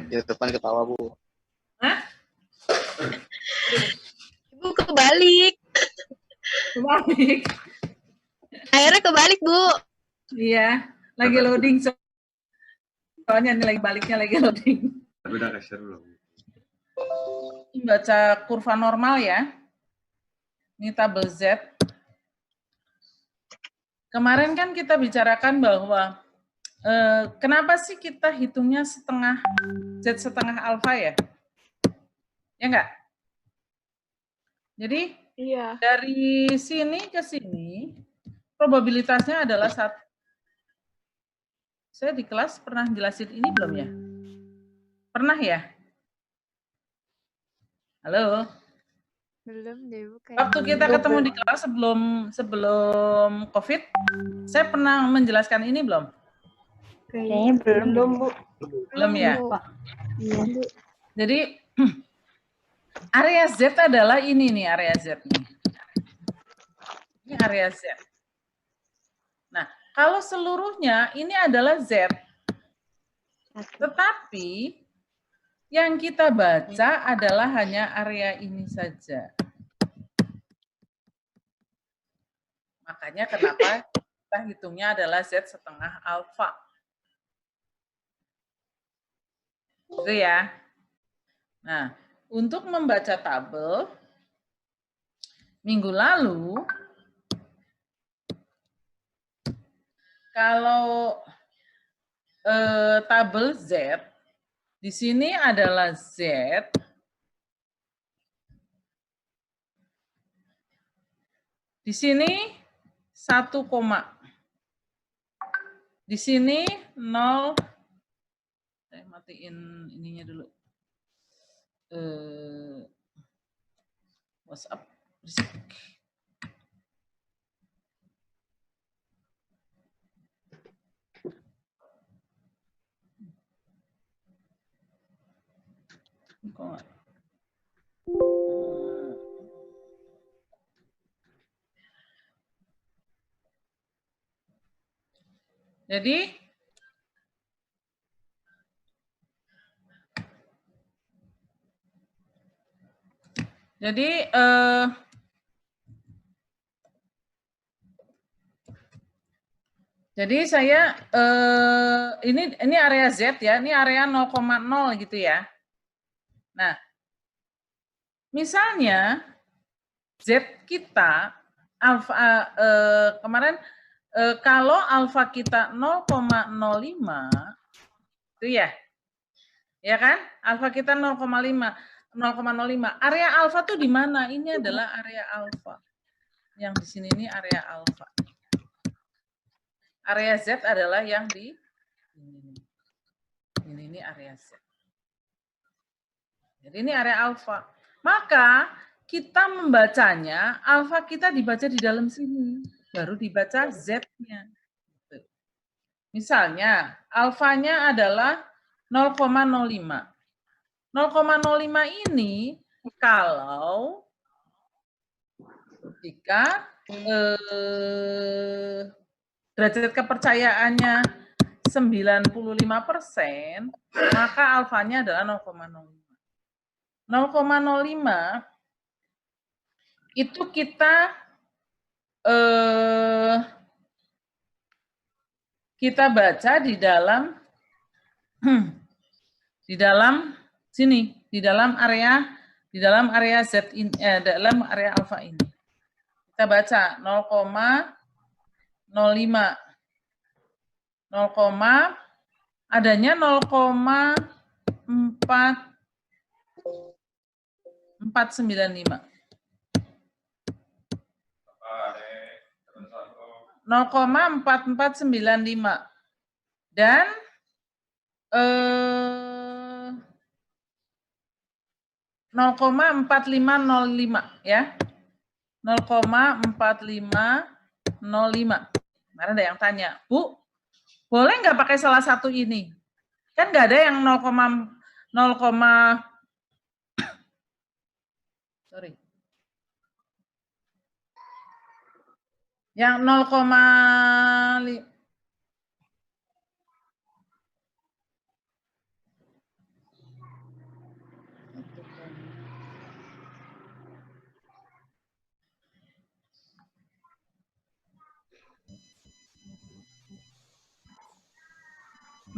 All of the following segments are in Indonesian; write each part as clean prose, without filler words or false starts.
Di depan ketawa, Bu. Hah? Ibu kebalik. Kebalik. Akhirnya kebalik, Bu. Iya, lagi loading. Soalnya ini lagi baliknya lagi loading. Tapi udah share belum? Baca kurva normal ya. Ini tabel Z. Kemarin kan kita bicarakan bahwa kenapa sih kita hitungnya setengah Z setengah alfa ya? Ya enggak? Jadi Iya. dari sini ke sini probabilitasnya adalah satu. Saya di kelas pernah jelasin ini belum ya? Pernah ya? Halo? Belum deh, Bu. Waktu kita ketemu di kelas sebelum COVID, saya pernah menjelaskan ini belum? Kayaknya belum dong, Bu. Belum ya? Iya, Bu. Jadi area Z adalah ini nih area Z nih. Ini area Z. Nah, kalau seluruhnya ini adalah Z. Tetapi yang kita baca adalah hanya area ini saja. Makanya kenapa kita hitungnya adalah Z setengah alfa. Gitu ya. Nah, untuk membaca tabel, minggu lalu, kalau tabel Z, di sini adalah Z, di sini 1, di sini 0, saya matiin ininya dulu. WhatsApp. Kok nggak? Jadi saya ini area Z ya, ini area 0,0 gitu ya. Nah, misalnya Z kita alfa kemarin kalau alfa kita 0,05 itu ya. Ya kan? Alfa kita 0,05. Area alfa tuh di mana? Ini adalah area alfa. Yang di sini ini area alfa. Area Z adalah yang di ini area Z. Jadi ini area alfa. Maka kita membacanya, alfa kita dibaca di dalam sini. Baru dibaca Z-nya. Misalnya, alfanya adalah 0,05. 0,05 ini kalau jika derajat kepercayaannya 95%, maka alfanya adalah 0,05. 0,05 itu kita baca di dalam sini, di dalam area Z ini, dalam area alfa ini. Kita baca 0,05. Adanya 0,4495. 0,4495 dan 0,4505 ya. 0,4505. Kemarin ada yang tanya, Bu, boleh nggak pakai salah satu ini? Kan nggak ada yang 0, sorry. Yang 0,5.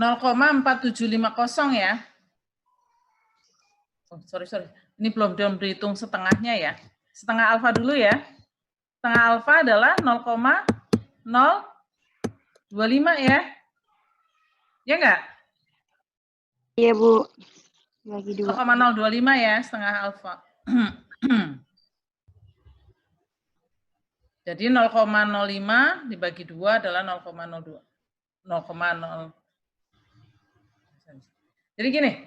0,4750 ya. Oh, sorry. Ini belum dihitung setengahnya ya. Setengah alfa dulu ya. Setengah alfa adalah 0,025 ya. Ya enggak? Iya, Bu. Bagi 2. 0,025 ya, setengah alfa. Jadi 0,05 dibagi 2 adalah 0,02. 0,0. Jadi gini.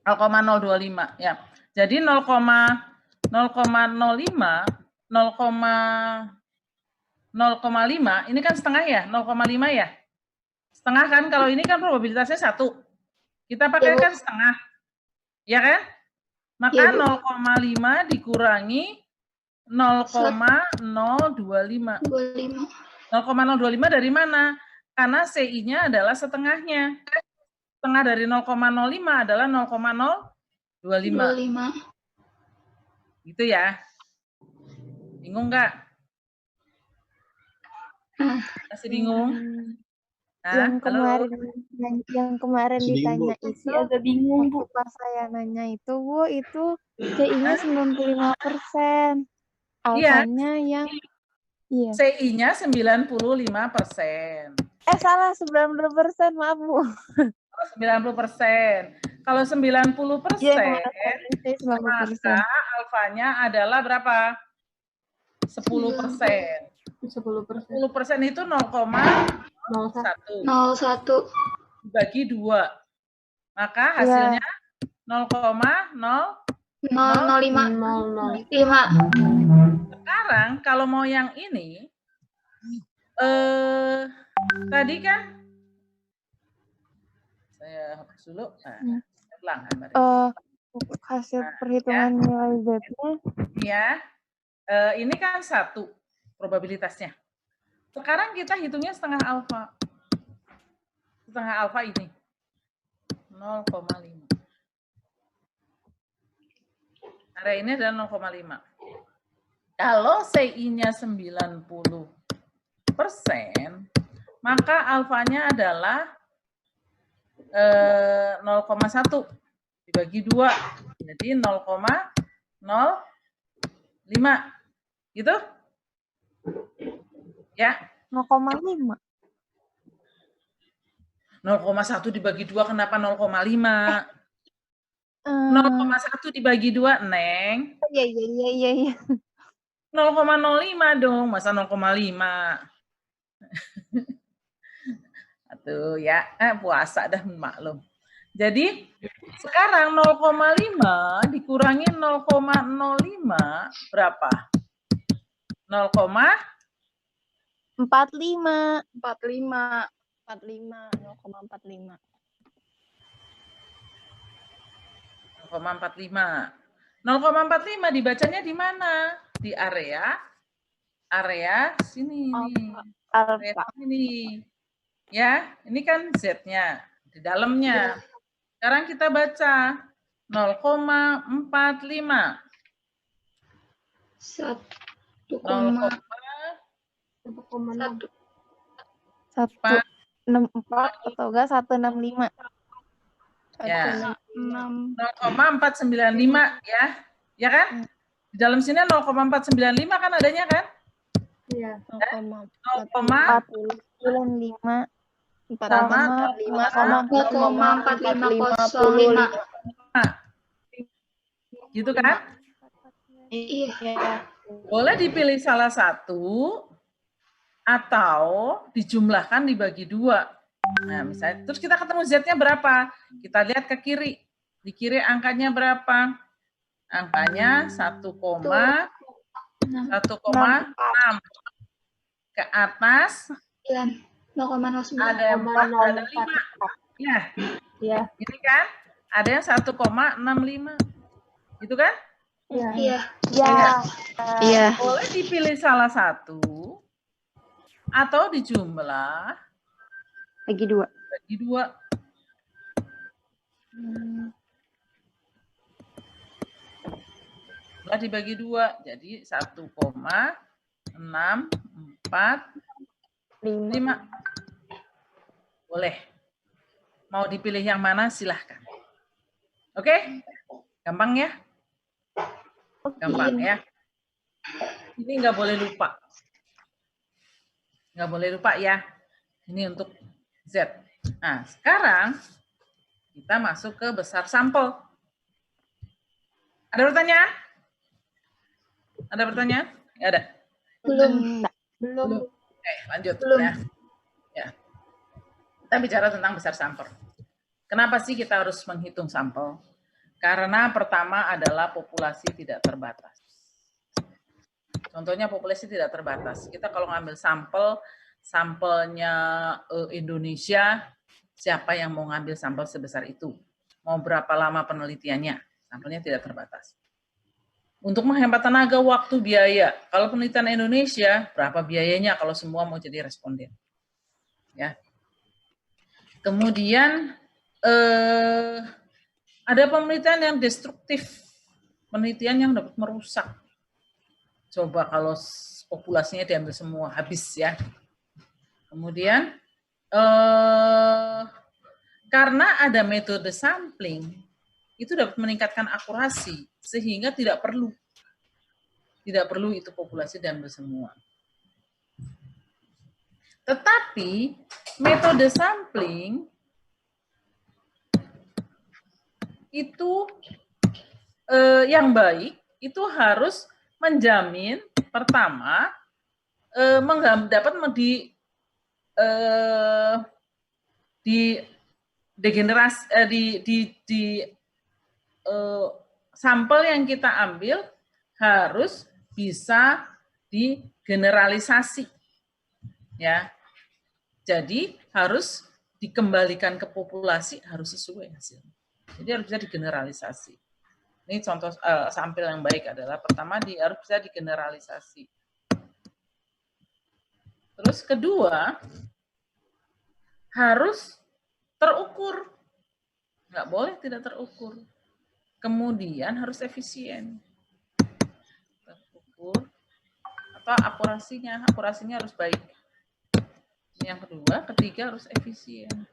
0,025 ya. Jadi 0,05 0,5 ini kan setengah ya, 0,5 ya. Setengah kan, kalau ini kan probabilitasnya 1. Kita pakai kan setengah. Ya kan? Maka 0,5 dikurangi 0,025. 0,025 dari mana? Karena CI-nya adalah setengahnya. Setengah dari 0,05 adalah 0,025. Gitu ya. Bingung nggak? Masih bingung? Nah, yang kemarin ditanya itu agak bingung, Bu. pas saya nanya itu, Bu, itu CI-nya 95%. Alfanya yang CI-nya 95%. Salah, 90%, maaf, Bu. 90%. Kalau 90%, maka alfanya adalah berapa? 10%. 10% itu 0,01 dibagi 2. Maka hasilnya 0,005. Sekarang kalau mau yang ini, tadi kan saya hapus dulu. Hasil perhitungan nilai Z-nya. Ya, ini kan 1 probabilitasnya. Sekarang kita hitungnya setengah alfa. Setengah alfa ini 0,5. Area ini adalah 0,5. Kalau CI-nya 90%, maka alfanya adalah 0,1 dibagi 2. Jadi 0,05. Gitu? Ya. 0,5. 0,1 dibagi 2 kenapa 0,5? 0,1 dibagi 2, Neng. Iya. 0,05 dong, masa 0,5? Tuh ya, puasa dah maklum. Jadi sekarang 0,5 dikurangi 0,05 berapa? 0,45. 0,45 dibacanya di mana? Di area sini nih. Area ini. Ya, ini kan Z-nya di dalamnya. Sekarang kita baca 0,45. 1,64 atau enggak 165. Ya. 0,495 ya. Ya kan? Di dalam sini 0,495 kan adanya kan? Iya. 0,495 sama 4,4505. Gitu kan? Iya. Boleh dipilih salah satu atau dijumlahkan dibagi 2. Nah, misalnya terus kita ketemu Z-nya berapa? Kita lihat ke kiri. Di kiri angkanya berapa? Angkanya 1,6. Ke atas 0,09. ada 4, ada 5. Ya. Ini kan ada yang 1,65. Gitu kan? Iya. Boleh dipilih salah satu atau dijumlah Bagi 2. bagi 2. Jumlah dibagi 2 jadi 1,64. 4, 5. Boleh. Mau dipilih yang mana silahkan. Oke? Gampang ya? Gampang ya. Ini nggak boleh lupa. Nggak boleh lupa ya. Ini untuk Z. Nah, sekarang kita masuk ke besar sampel. Ada pertanyaan? Ada pertanyaan? Ya ada. Belum. Oke, lanjut Belum. ya. Ya. Kita bicara tentang besar sampel. Kenapa sih kita harus menghitung sampel? Karena pertama adalah populasi tidak terbatas. Contohnya populasi tidak terbatas. Kita kalau ngambil sampelnya Indonesia, siapa yang mau ngambil sampel sebesar itu? Mau berapa lama penelitiannya? Sampelnya tidak terbatas. Untuk menghemat tenaga, waktu, biaya. Kalau penelitian Indonesia, berapa biayanya kalau semua mau jadi responden? Ya. Kemudian ada penelitian yang destruktif, penelitian yang dapat merusak. Coba kalau populasinya diambil semua, habis ya. Kemudian karena ada metode sampling, itu dapat meningkatkan akurasi, sehingga tidak perlu itu populasi diambil semua. Tetapi metode sampling itu yang baik itu harus menjamin pertama dapat sampel yang kita ambil harus bisa digeneralisasi, ya. Jadi harus dikembalikan ke populasi, harus sesuai hasilnya. Jadi harus bisa digeneralisasi. Ini contoh sampel yang baik adalah pertama harus bisa digeneralisasi. Terus kedua, harus terukur. Nggak boleh tidak terukur. Kemudian harus efisien. Terukur atau akurasinya harus baik. Yang kedua, ketiga harus efisien.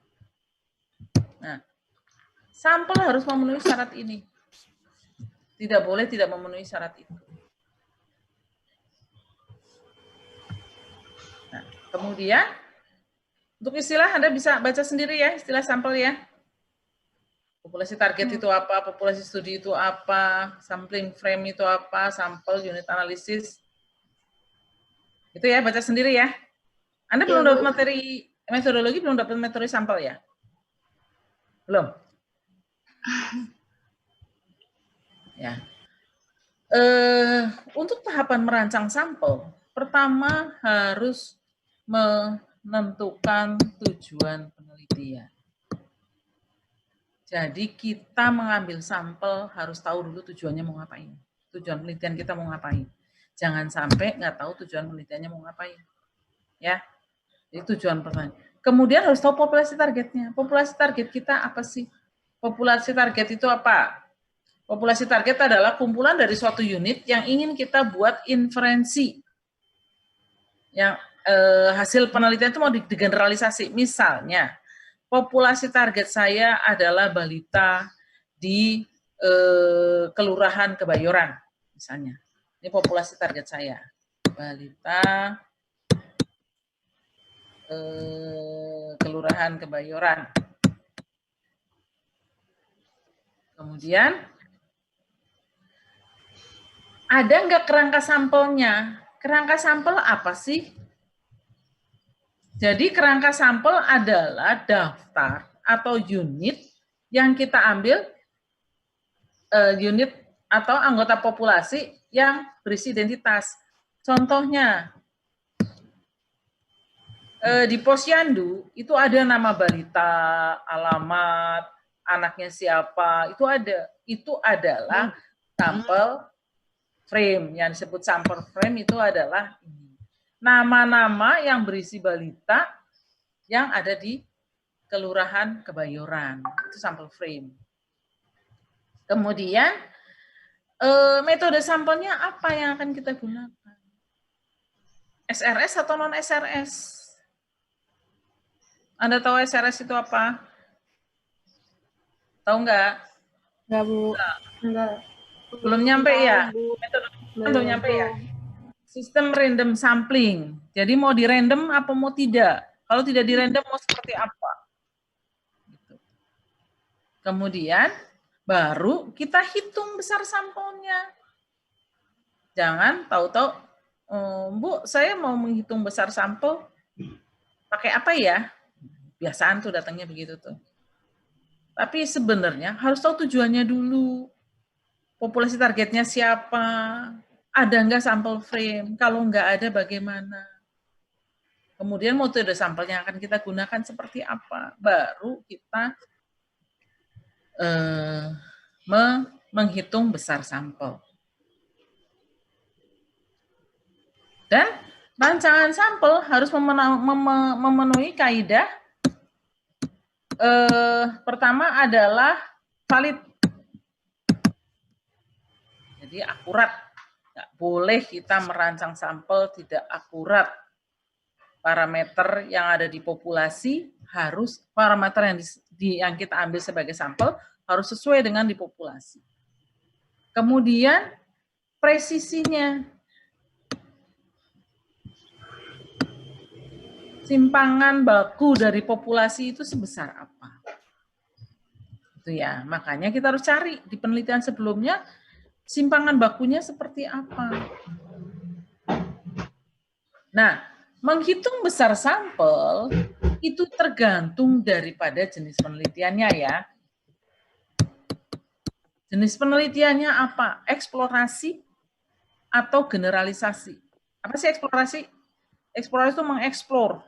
Nah, sampel harus memenuhi syarat ini. Tidak boleh tidak memenuhi syarat itu. Nah, kemudian untuk istilah Anda bisa baca sendiri ya, istilah sampel ya. Populasi target itu apa, populasi studi itu apa, sampling frame itu apa, sampel unit analisis. Itu ya, baca sendiri ya. Anda belum dapat materi metodologi, belum dapat metode sampel ya? Belum? Ya. Untuk tahapan merancang sampel, pertama harus menentukan tujuan penelitian. Jadi kita mengambil sampel harus tahu dulu tujuannya mau ngapain. Tujuan penelitian kita mau ngapain. Jangan sampai nggak tahu tujuan penelitiannya mau ngapain. Ya, itu tujuan pertama. Kemudian harus tahu populasi targetnya. Populasi target kita apa sih? Populasi target itu apa? Populasi target adalah kumpulan dari suatu unit yang ingin kita buat inferensi. Yang hasil penelitian itu mau digeneralisasi. Misalnya, populasi target saya adalah balita di Kelurahan Kebayoran, misalnya. Ini populasi target saya. Balita Kelurahan Kebayoran. Kemudian, ada nggak kerangka sampelnya? Kerangka sampel apa sih? Jadi kerangka sampel adalah daftar atau unit yang kita ambil, unit atau anggota populasi yang berisi identitas. Contohnya, di Posyandu itu ada nama balita, alamat, anaknya siapa, itu ada. Itu adalah sampel frame. Yang disebut sampel frame itu adalah nama-nama yang berisi balita yang ada di Kelurahan Kebayoran. Itu sampel frame. Kemudian metode sampelnya apa yang akan kita gunakan? SRS atau non SRS? Anda tahu SRS itu apa? Tahu nggak? Enggak, Bu. Enggak. Belum nyampe ya? Bu. Metode belum nyampe ya? Sistem random sampling. Jadi mau di random apa mau tidak? Kalau tidak di random mau seperti apa? Gitu. Kemudian baru kita hitung besar sampelnya. Jangan tahu-tahu, Bu, saya mau menghitung besar sampel, pakai apa ya? Biasaan tuh datangnya begitu tuh. Tapi sebenarnya harus tahu tujuannya dulu. Populasi targetnya siapa? Ada nggak sampel frame? Kalau nggak ada bagaimana? Kemudian metode sampel yang akan kita gunakan seperti apa? Baru kita menghitung besar sampel. Dan rancangan sampel harus memenuhi kaidah pertama adalah valid. Jadi akurat. Nggak boleh kita merancang sampel tidak akurat. Parameter yang ada di populasi harus, parameter yang kita ambil sebagai sampel harus sesuai dengan di populasi. Kemudian presisinya. Simpangan baku dari populasi itu sebesar apa? Itu ya, makanya kita harus cari di penelitian sebelumnya simpangan bakunya seperti apa. Nah, menghitung besar sampel itu tergantung daripada jenis penelitiannya ya. Jenis penelitiannya apa? Eksplorasi atau generalisasi. Apa sih eksplorasi? Eksplorasi itu mengeksplor.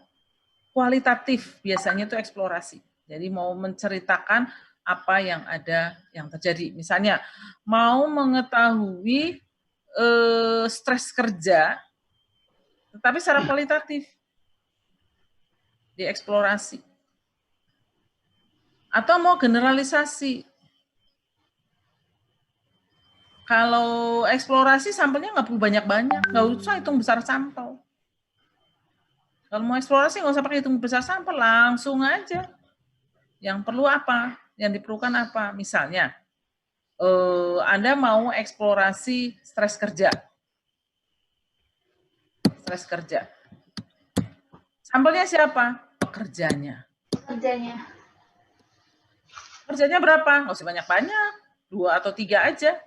Kualitatif biasanya itu eksplorasi. Jadi mau menceritakan apa yang ada, yang terjadi. Misalnya mau mengetahui stres kerja, tetapi secara kualitatif dieksplorasi. Atau mau generalisasi. Kalau eksplorasi sampelnya nggak perlu banyak-banyak, nggak usah hitung besar sampel. Kalau mau eksplorasi nggak usah pakai hitung besar sampel, langsung aja. Yang perlu apa? Yang diperlukan apa? Misalnya, Anda mau eksplorasi stres kerja. Stres kerja. Sampelnya siapa? Pekerjanya. Kerjanya berapa? Nggak usah banyak-banyak. 2 atau 3 aja.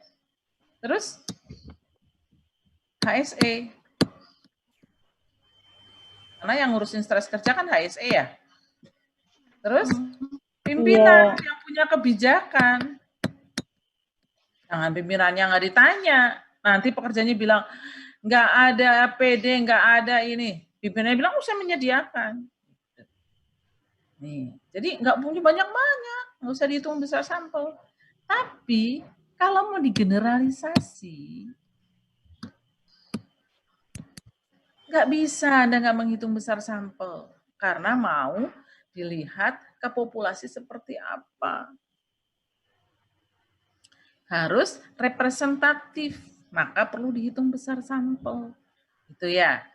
Terus, HSE. Karena yang ngurusin stres kerja kan HSE ya. Terus, pimpinan yang punya kebijakan. Jangan pimpinannya nggak ditanya. Nanti pekerjanya bilang, nggak ada PD, nggak ada ini. Pimpinannya bilang, saya menyediakan. Nih, jadi nggak punya banyak-banyak. Nggak usah dihitung besar sampel. Tapi, kalau mau digeneralisasi, nggak bisa Anda nggak menghitung besar sampel. Karena mau dilihat ke populasi seperti apa. Harus representatif, maka perlu dihitung besar sampel. Itu ya.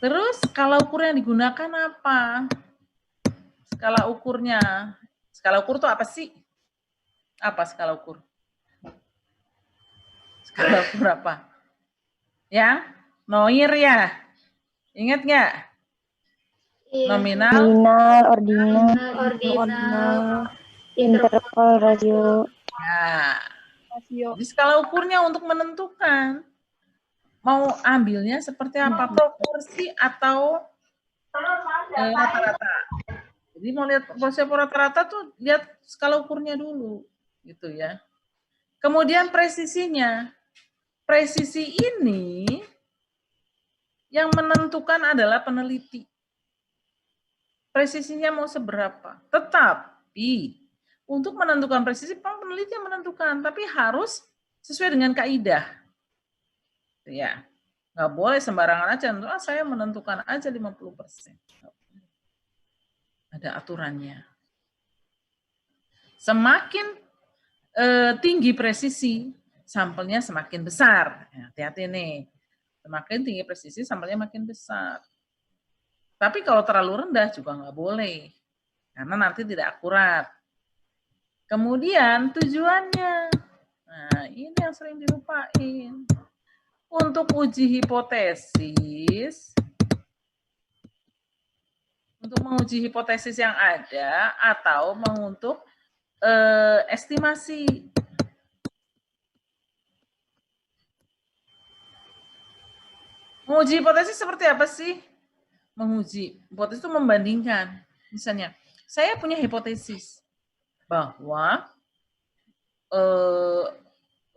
Terus skala ukur yang digunakan apa? Skala ukurnya. Skala ukur itu apa sih? Apa skala ukur? Skala ukur apa? Ya, Noir ya. Ingat nggak? Iya. Nominal, Ordinal, interval, rasio. Nah, jadi skala ukurnya untuk menentukan mau ambilnya seperti apa, proporsi atau rata-rata. Jadi mau lihat proporsi atau rata-rata tuh lihat skala ukurnya dulu, gitu ya. Kemudian presisinya. Presisi ini yang menentukan adalah peneliti. Presisinya mau seberapa. Tetapi untuk menentukan presisi, peneliti yang menentukan, tapi harus sesuai dengan kaidah. Ya, nggak boleh sembarangan aja. Saya menentukan aja 50%. Ada aturannya. Semakin tinggi presisi, sampelnya semakin besar. Hati-hati nih. Semakin tinggi presisi, sampelnya makin besar. Tapi kalau terlalu rendah juga nggak boleh, karena nanti tidak akurat. Kemudian tujuannya, nah ini yang sering dilupain. Untuk uji hipotesis, untuk menguji hipotesis yang ada atau untuk estimasi. Menguji hipotesis seperti apa sih? Menguji hipotesis itu membandingkan. Misalnya, saya punya hipotesis bahwa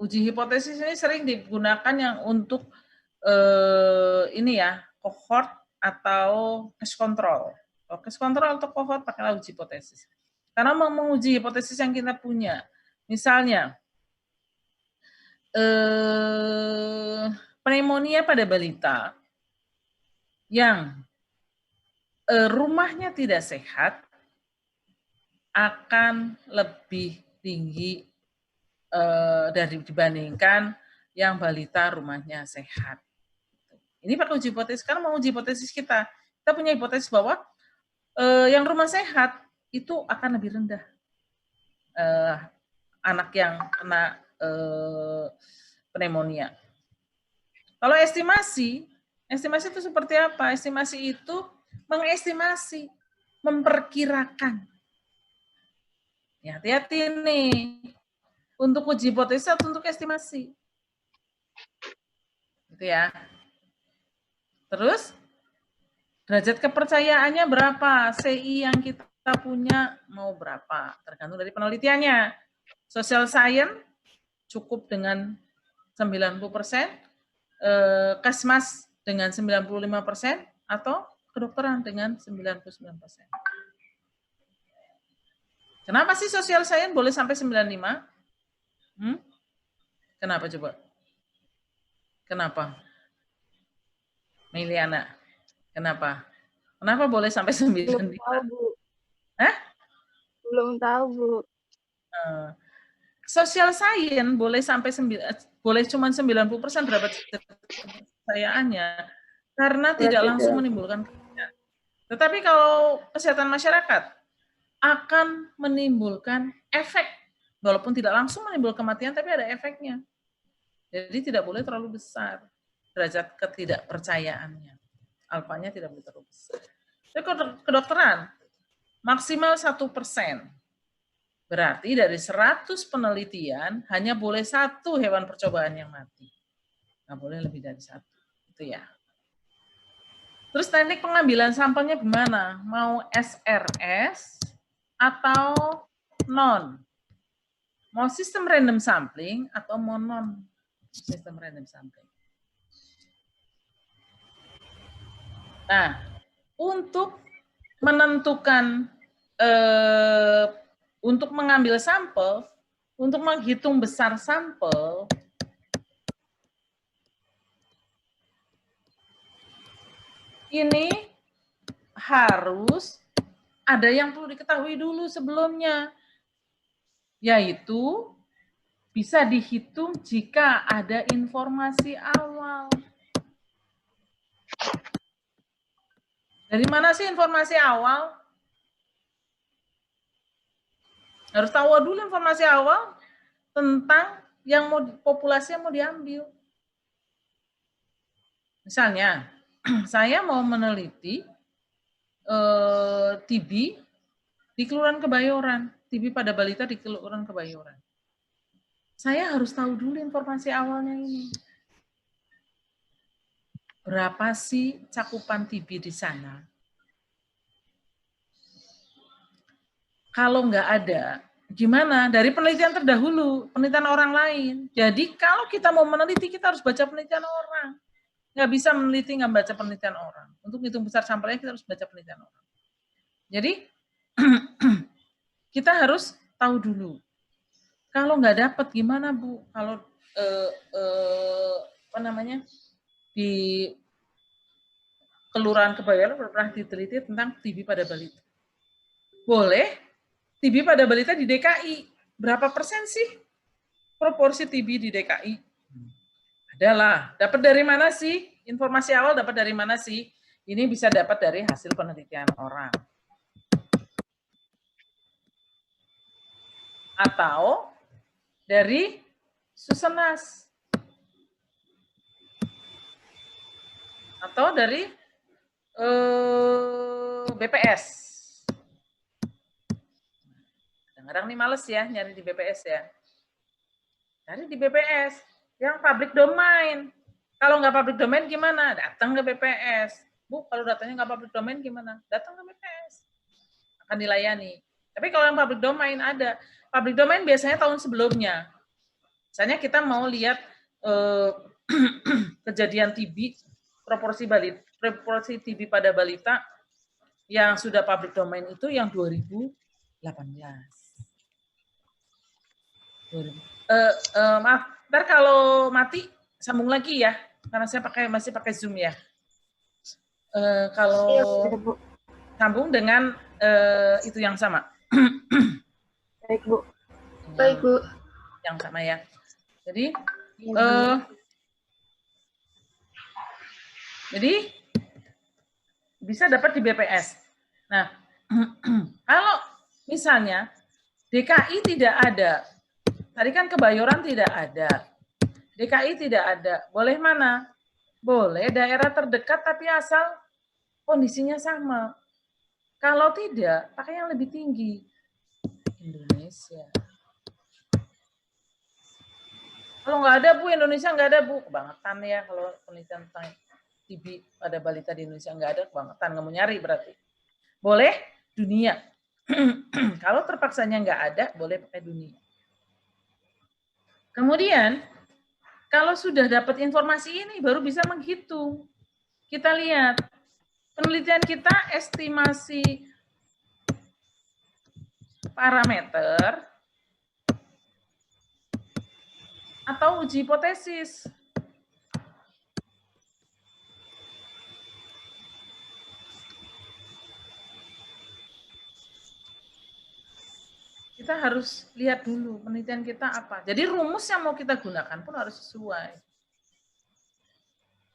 uji hipotesis ini sering digunakan yang untuk ini ya, cohort atau case control. Kalau case control atau cohort pakailah uji hipotesis. Karena mau menguji hipotesis yang kita punya. Misalnya, pneumonia pada balita yang rumahnya tidak sehat akan lebih tinggi dibandingkan yang balita rumahnya sehat. Ini pakai uji hipotesis, karena mau uji hipotesis kita. Kita punya hipotesis bahwa yang rumah sehat itu akan lebih rendah anak yang kena pneumonia. Kalau estimasi itu seperti apa? Estimasi itu mengestimasi, memperkirakan. Ya, hati-hati nih. Untuk uji hipotesis atau untuk estimasi. Gitu ya. Terus, derajat kepercayaannya berapa? CI yang kita punya mau berapa? Tergantung dari penelitiannya. Social science cukup dengan 90%, Kesmas dengan 95%, atau kedokteran dengan 99%. Kenapa sih social science boleh sampai 95? Kenapa coba? Kenapa? Meliana, kenapa? Kenapa boleh sampai 95? Belum tahu, Bu. Hah? Belum tahu, Bu. Social science boleh sampai boleh cuma 90% berapa kepercayaannya karena tidak langsung menimbulkan kematian. Tetapi kalau kesehatan masyarakat akan menimbulkan efek, walaupun tidak langsung menimbulkan kematian, tapi ada efeknya. Jadi tidak boleh terlalu besar derajat ketidakpercayaannya. Alfanya tidak boleh terlalu besar. Jadi kedokteran maksimal 1%. Berarti dari 100 penelitian hanya boleh 1 hewan percobaan yang mati. Nggak boleh lebih dari 1. Itu ya. Terus teknik pengambilan sampelnya gimana? Mau SRS atau non? Mau sistem random sampling atau mau non sistem random sampling? Nah, untuk menentukan untuk mengambil sampel, untuk menghitung besar sampel, ini harus ada yang perlu diketahui dulu sebelumnya, yaitu bisa dihitung jika ada informasi awal. Dari mana sih informasi awal? Harus tahu dulu informasi awal tentang yang populasi yang mau diambil. Misalnya, saya mau meneliti TB di Kelurahan Kebayoran, TB pada balita di Kelurahan Kebayoran. Saya harus tahu dulu informasi awalnya ini. Berapa sih cakupan TB di sana? Kalau nggak ada, gimana? Dari penelitian terdahulu, penelitian orang lain. Jadi kalau kita mau meneliti, kita harus baca penelitian orang. Nggak bisa meneliti, nggak baca penelitian orang. Untuk hitung besar sampelnya, kita harus baca penelitian orang. Jadi, kita harus tahu dulu. Kalau nggak dapat, gimana Bu? Kalau di Kelurahan Kebayoran pernah diteliti tentang TB pada balita. Boleh TB pada balita di DKI. Berapa persen sih proporsi TB di DKI? Adalah. Dapat dari mana sih? Informasi awal dapat dari mana sih? Ini bisa dapat dari hasil penelitian orang. Atau dari Susenas. Atau dari BPS. Kadang-kadang nih males ya nyari di BPS ya. Cari di BPS yang public domain. Kalau nggak public domain gimana? Datang ke BPS. Bu, kalau datanya nggak public domain gimana? Datang ke BPS. Akan dilayani. Tapi kalau yang public domain ada. Public domain biasanya tahun sebelumnya. Misalnya kita mau lihat kejadian TB, proporsi TB pada balita yang sudah public domain itu yang 2018. Maaf, ntar kalau mati sambung lagi ya, karena saya masih pakai Zoom ya. Kalau sambung dengan itu yang sama. Baik, Bu. Baik, Bu. Yang sama ya. Jadi, bisa dapat di BPS. Nah, kalau misalnya DKI tidak ada, tadi kan Kebayoran tidak ada, DKI tidak ada, boleh mana? Boleh daerah terdekat tapi asal kondisinya sama. Kalau tidak, pakai yang lebih tinggi. Indonesia. Kalau nggak ada, Bu, Indonesia nggak ada, Bu. Kebangetan ya kalau penelitian tentang TB pada balita di Indonesia nggak ada, kebangetan. Nggak mau nyari berarti. Boleh dunia. Kalau terpaksanya nggak ada, boleh pakai dunia. Kemudian, kalau sudah dapat informasi ini, baru bisa menghitung. Kita lihat, penelitian kita estimasi parameter atau uji hipotesis. Kita harus lihat dulu penelitian kita apa. Jadi rumus yang mau kita gunakan pun harus sesuai.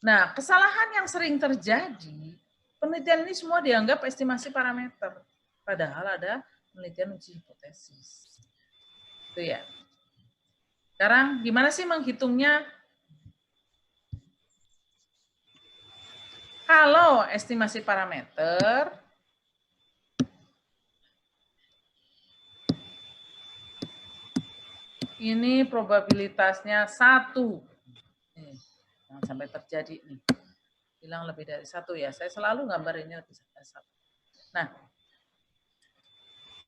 Nah, kesalahan yang sering terjadi, penelitian ini semua dianggap estimasi parameter. Padahal ada penelitian uji hipotesis. Itu ya. Sekarang gimana sih menghitungnya? Kalau estimasi parameter, ini probabilitasnya 1. Jangan sampai terjadi nih. Bilang lebih dari 1 ya. Saya selalu gambarinnya lebih dari 1. Nah,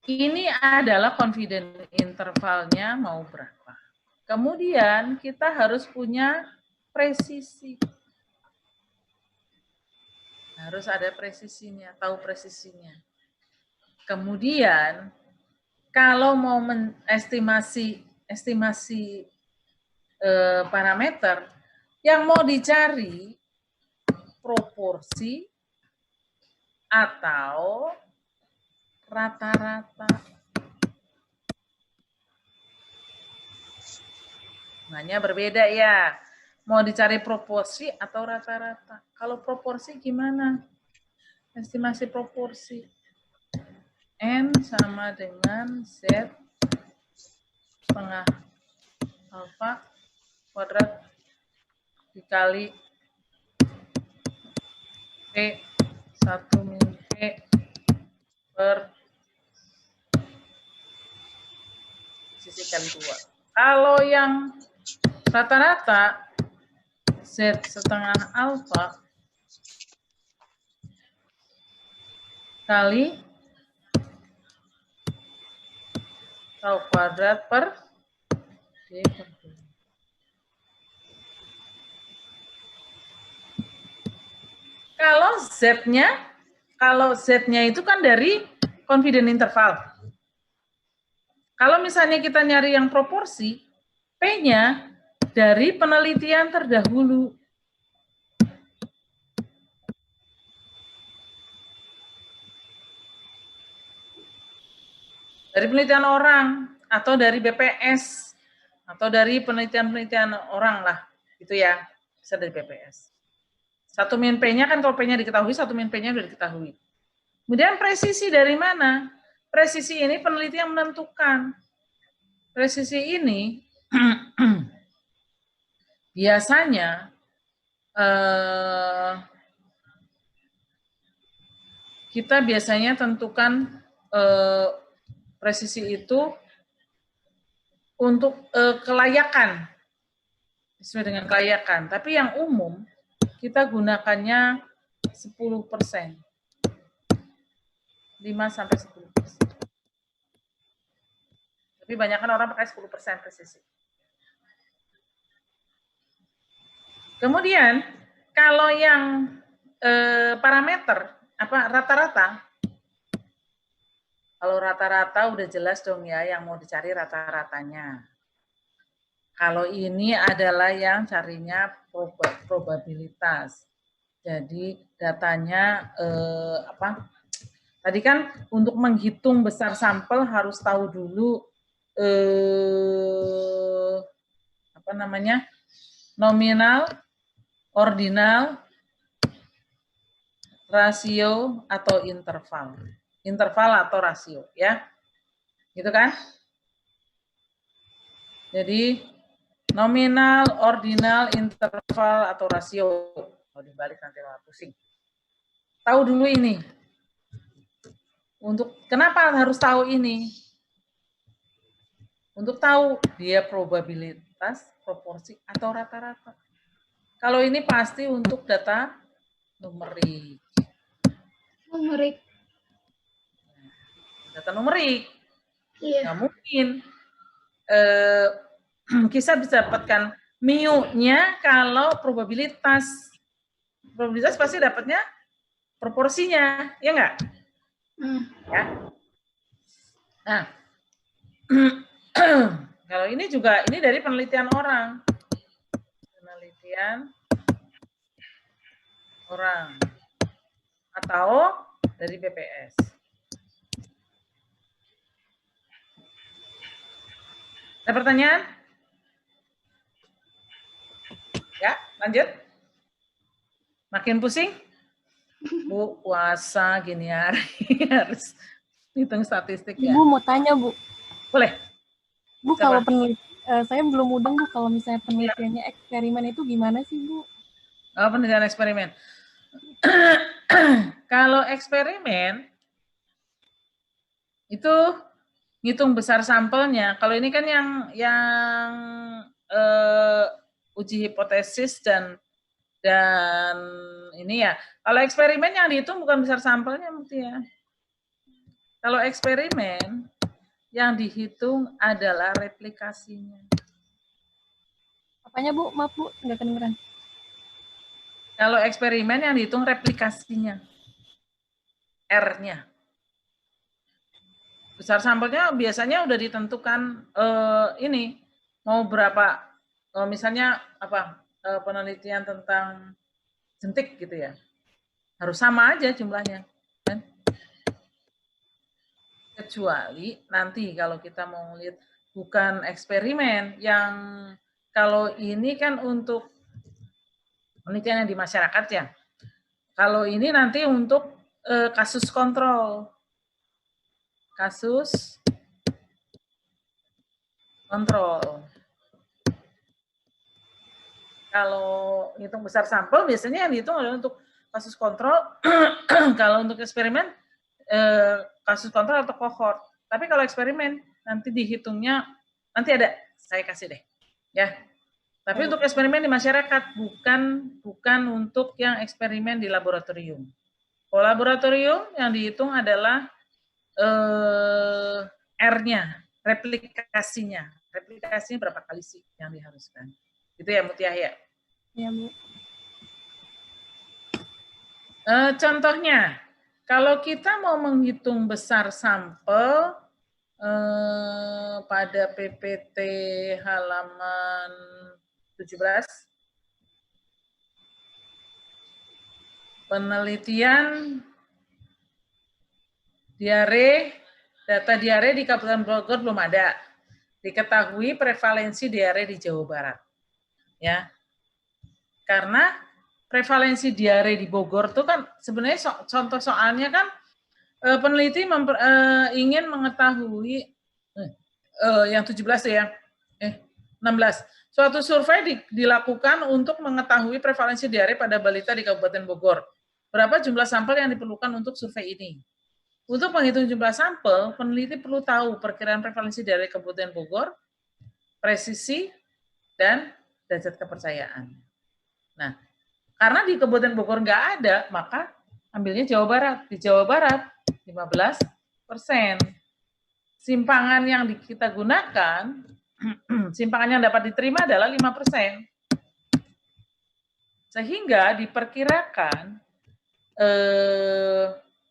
ini adalah confidence intervalnya mau berapa. Kemudian kita harus punya presisi. Harus ada presisinya, tahu presisinya. Kemudian kalau mau estimasi parameter, yang mau dicari proporsi atau rata-rata. Hanya berbeda ya. Mau dicari proporsi atau rata-rata. Kalau proporsi gimana? Estimasi proporsi. N sama dengan Z setengah alfa kuadrat dikali P 1 min P per sisi kali 2. Kalau yang rata-rata Z setengah alfa kali tau kuadrat per D per 2. Kalau Z-nya itu kan dari confidence interval. Kalau misalnya kita nyari yang proporsi, P-nya dari penelitian terdahulu. Dari penelitian orang, atau dari BPS, atau dari penelitian-penelitian orang lah, gitu ya, bisa dari BPS. 1 min P-nya kan kalau P-nya diketahui, 1 min P-nya sudah diketahui. Kemudian presisi dari mana? Presisi ini peneliti yang menentukan. Presisi ini biasanya kita biasanya tentukan presisi itu untuk kelayakan, sesuai dengan kelayakan. Tapi yang umum kita gunakannya 10%. 5-10%. Tapi banyak kan orang pakai 10% presisi. Kemudian kalau yang parameter apa rata-rata, kalau rata-rata udah jelas dong ya yang mau dicari rata-ratanya. Kalau ini adalah yang carinya probabilitas. Jadi datanya tadi kan untuk menghitung besar sampel harus tahu dulu nominal, ordinal, rasio atau interval. Interval atau rasio ya. Gitu kan? Jadi nominal, ordinal, interval atau rasio. Kalau dibalik nanti malah pusing. Tahu dulu ini. Untuk kenapa harus tahu ini? Untuk tahu dia probabilitas, proporsi atau rata-rata. Kalau ini pasti untuk data numerik. Numerik. Data numerik. Iya. Nggak mungkin. Kita bisa dapatkan mu-nya kalau probabilitas. Probabilitas pasti dapatnya proporsinya, ya enggak? Ya. Nah, kalau ini juga, ini dari penelitian orang. Penelitian orang. Atau dari BPS. Ada pertanyaan? Ya, lanjut. Makin pusing? Bu, puasa gini hari harus hitung statistik ya. Bu mau tanya Bu. Boleh. Bu kalau saya belum mudeng Bu, kalau misalnya penelitiannya eksperimen itu gimana sih Bu? Oh, penelitian eksperimen. Kalau eksperimen itu ngitung besar sampelnya. Kalau ini kan yang uji hipotesis dan ini ya. Kalau eksperimen yang dihitung bukan besar sampelnya mesti ya. Kalau eksperimen yang dihitung adalah replikasinya. Apanya Bu? Maaf Bu, nggak kedengeran. Kalau eksperimen yang dihitung replikasinya. R-nya. Besar sampelnya biasanya udah ditentukan ini mau berapa, misalnya apa penelitian tentang jentik gitu ya, harus sama aja jumlahnya, kan? Kecuali nanti kalau kita mau lihat bukan eksperimen, yang kalau ini kan untuk penelitian yang di masyarakat ya, kalau ini nanti untuk kasus kontrol. Kasus kontrol. Kalau hitung besar sampel, biasanya yang dihitung adalah untuk kasus kontrol. Kalau untuk eksperimen, kasus kontrol atau kohort. Tapi kalau eksperimen, nanti dihitungnya, nanti ada, saya kasih deh. Ya. Tapi untuk eksperimen di masyarakat, bukan untuk yang eksperimen di laboratorium. Kalau laboratorium, yang dihitung adalah R-nya, replikasinya. Replikasinya berapa kali sih yang diharuskan? Itu ya, Mutiah ya? Iya, Bu. Contohnya, kalau kita mau menghitung besar sampel pada PPT halaman 17, penelitian diare, data diare di Kabupaten Bogor belum ada. Diketahui prevalensi diare di Jawa Barat. Ya. Karena prevalensi diare di Bogor tuh kan sebenarnya contoh soalnya kan peneliti ingin mengetahui yang 17 ya, 16. Suatu survei dilakukan untuk mengetahui prevalensi diare pada balita di Kabupaten Bogor. Berapa jumlah sampel yang diperlukan untuk survei ini? Untuk menghitung jumlah sampel, peneliti perlu tahu perkiraan prevalensi diare Kabupaten Bogor, presisi, dan derajat kepercayaan. Nah, karena di Kabupaten Bogor nggak ada, maka ambilnya Jawa Barat. Di Jawa Barat, 15%. Simpangan yang kita gunakan, simpangan yang dapat diterima adalah 5%. Sehingga diperkirakan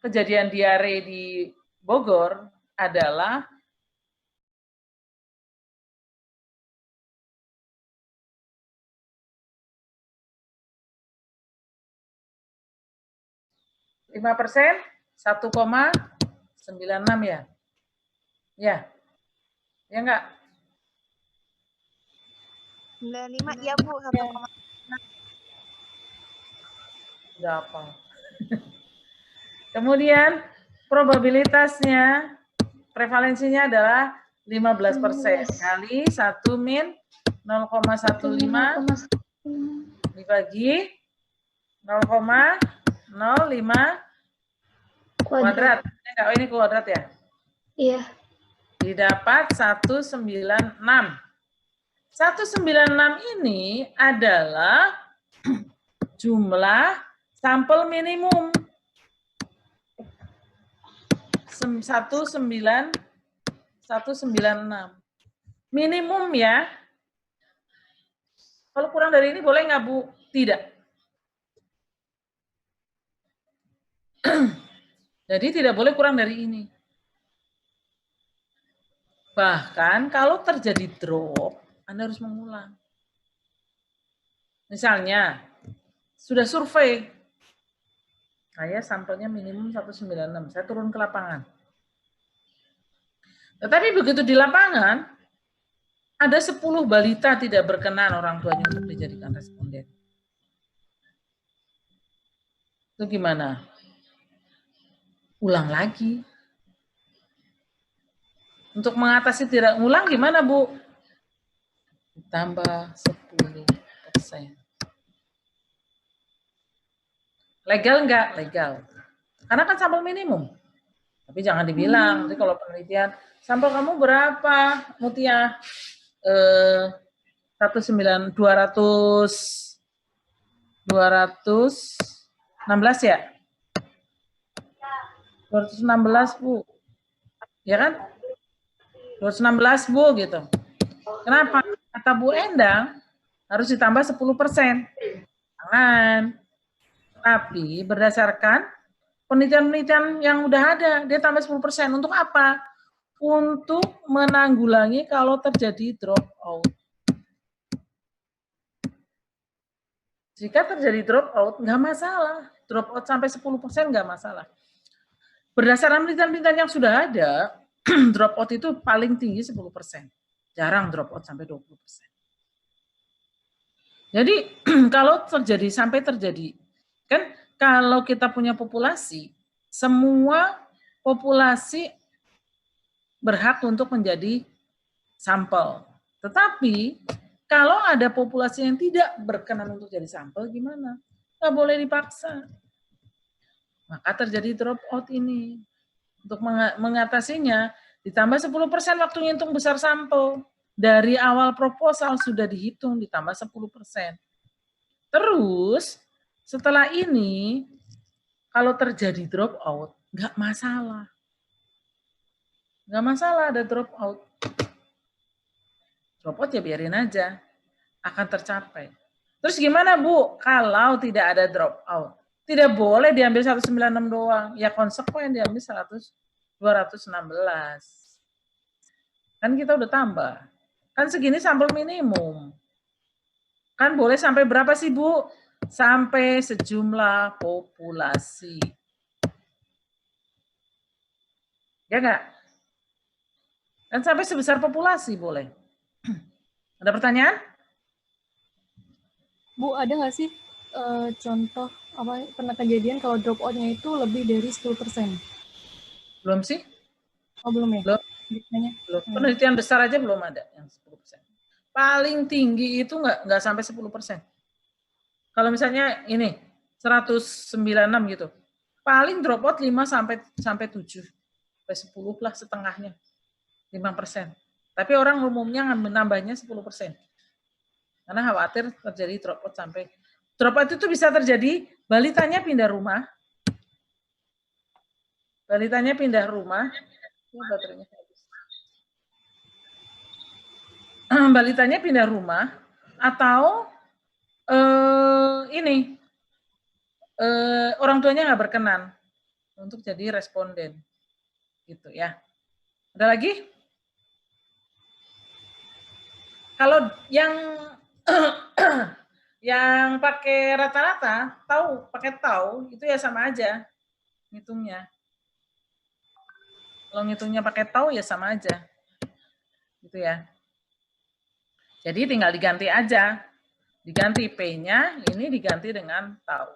kejadian diare di Bogor adalah %, 1,96 ya. Ya. Ya enggak? 95 ya Bu, 1,6. Udah apa? Kemudian probabilitasnya, prevalensinya adalah 15% kali 1 min 0,15 dibagi 0,05 kuadrat. Oh, ini kuadrat ya? Iya. Didapat 196. 196 ini adalah jumlah sampel minimum. 196. Minimum ya. Kalau kurang dari ini boleh nggak, Bu? Tidak. Jadi tidak boleh kurang dari ini. Bahkan kalau terjadi drop, Anda harus mengulang. Misalnya, sudah survei, saya sampelnya minimum 196, saya turun ke lapangan. Tetapi begitu di lapangan, ada 10 balita tidak berkenan orang tuanya untuk dijadikan responden. Itu gimana? Ulang lagi. Untuk mengatasi tidak ulang gimana, Bu? Ditambah 10%. Legal enggak? Legal. Karena kan sampel minimum. Tapi jangan dibilang, nanti kalau penelitian, sampel kamu berapa, Mutia? 216 ya? 216, Bu. Ya kan? 216, Bu, gitu. Kenapa? Kata Bu Endang, harus ditambah 10%. Jangan. Tapi berdasarkan penelitian-penelitian yang udah ada, dia tambah 10%. Untuk apa? Untuk menanggulangi kalau terjadi drop out. Jika terjadi drop out, nggak masalah. Drop out sampai 10% nggak masalah. Berdasarkan penelitian-penelitian yang sudah ada, drop out itu paling tinggi 10%. Jarang drop out sampai 20%. Jadi kalau sampai terjadi, kan kalau kita punya populasi, semua populasi berhak untuk menjadi sampel. Tetapi kalau ada populasi yang tidak berkenan untuk jadi sampel, gimana? Nggak boleh dipaksa. Maka terjadi drop out ini. Untuk mengatasinya, ditambah 10% waktu ngitung besar sampel. Dari awal proposal sudah dihitung, ditambah 10%. Terus, setelah ini, kalau terjadi drop out, nggak masalah. Nggak masalah ada drop out. Drop out ya biarin aja. Akan tercapai. Terus gimana, Bu? Kalau tidak ada drop out? Tidak boleh diambil 196 doang. Ya konsekuen diambil 216. Kan kita udah tambah. Kan segini sampel minimum. Kan boleh sampai berapa sih, Bu? Sampai sejumlah populasi. Ya enggak? Kan sampai sebesar populasi boleh. Ada pertanyaan? Bu, ada nggak sih contoh apa pernah kejadian kalau drop out-nya itu lebih dari 10%. Belum sih? Oh, belum ya? Belum. Biasanya. Belum. Penelitian besar aja belum ada yang 10%. Paling tinggi itu nggak sampai 10%. Kalau misalnya ini 196 gitu, paling drop out 5 sampai 7 sampai 10 lah setengahnya 5%. Tapi orang umumnya menambahnya 10%. Karena khawatir terjadi drop out itu bisa terjadi balitanya pindah rumah. Balitanya pindah rumah. Ya, baterainya habis. Balitanya pindah rumah atau orang tuanya nggak berkenan untuk jadi responden, gitu ya. Ada lagi? Kalau yang yang pakai rata-rata, pakai tahu itu ya sama aja ngitungnya. Kalau ngitungnya pakai tahu ya sama aja, gitu ya. Jadi tinggal diganti aja, diganti P-nya, ini diganti dengan tahu.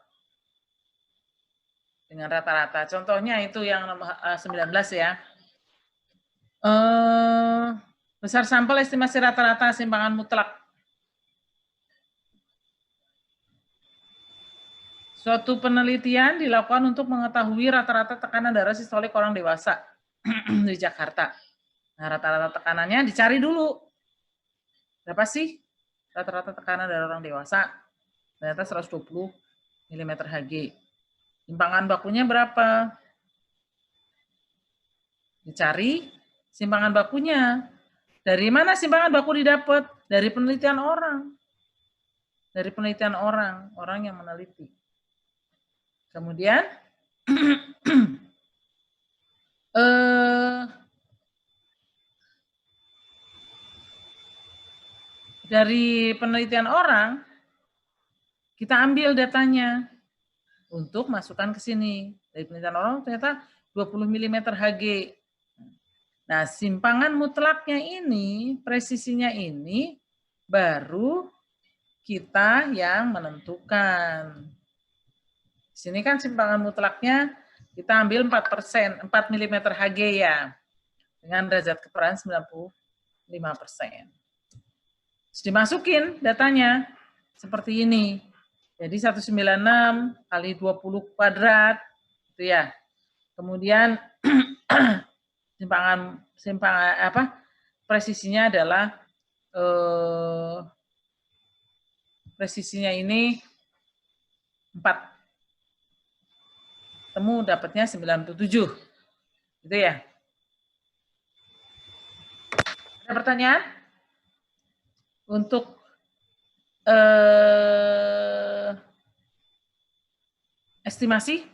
Dengan rata-rata. Contohnya itu yang nomor 19 ya. Besar sampel estimasi rata-rata simpangan mutlak. Suatu penelitian dilakukan untuk mengetahui rata-rata tekanan darah sistolik orang dewasa di Jakarta. Nah, rata-rata tekanannya dicari dulu. Berapa sih rata-rata tekanan darah orang dewasa? Ternyata 120 mmHg. Simpangan bakunya berapa? Dicari simpangan bakunya. Dari mana simpangan baku didapat? Dari penelitian orang. Dari penelitian orang yang meneliti. Kemudian dari penelitian orang kita ambil datanya untuk masukkan ke sini. Dari penelitian orang ternyata 20 mmHg. Nah, simpangan mutlaknya ini, presisinya ini baru kita yang menentukan. Di sini kan simpangan mutlaknya kita ambil 4%, 4 mmHg ya. Dengan derajat keterangan 95%. Terus dimasukin datanya seperti ini. Jadi 196 kali 20 kuadrat gitu ya. Kemudian simpangan presisinya adalah presisinya ini 4. Temu dapatnya 97. Gitu ya. Ada pertanyaan? Untuk estimasi?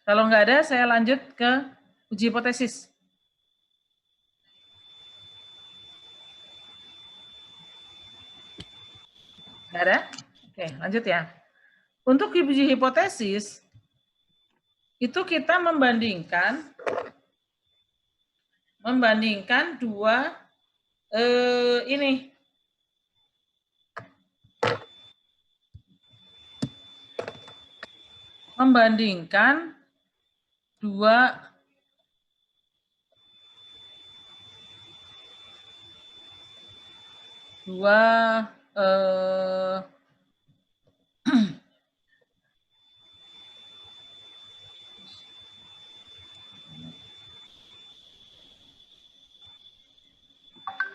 Kalau nggak ada, saya lanjut ke uji hipotesis. Nggak ada? Oke, lanjut ya. Untuk uji hipotesis, itu kita membandingkan dua ini. Membandingkan dua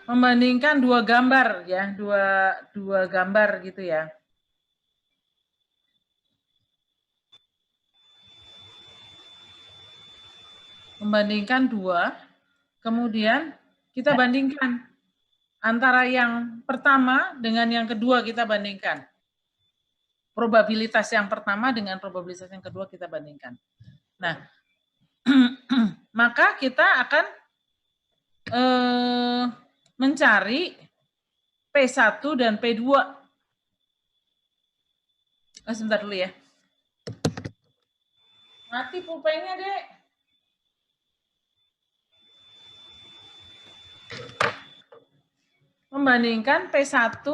membandingkan dua gambar ya, dua gambar gitu ya. Membandingkan dua, kemudian kita bandingkan antara yang pertama dengan yang kedua kita bandingkan. Probabilitas yang pertama dengan probabilitas yang kedua kita bandingkan. Nah, maka kita akan mencari P1 dan P2. Sebentar dulu ya. Mati pulpennya, Dek. Membandingkan P1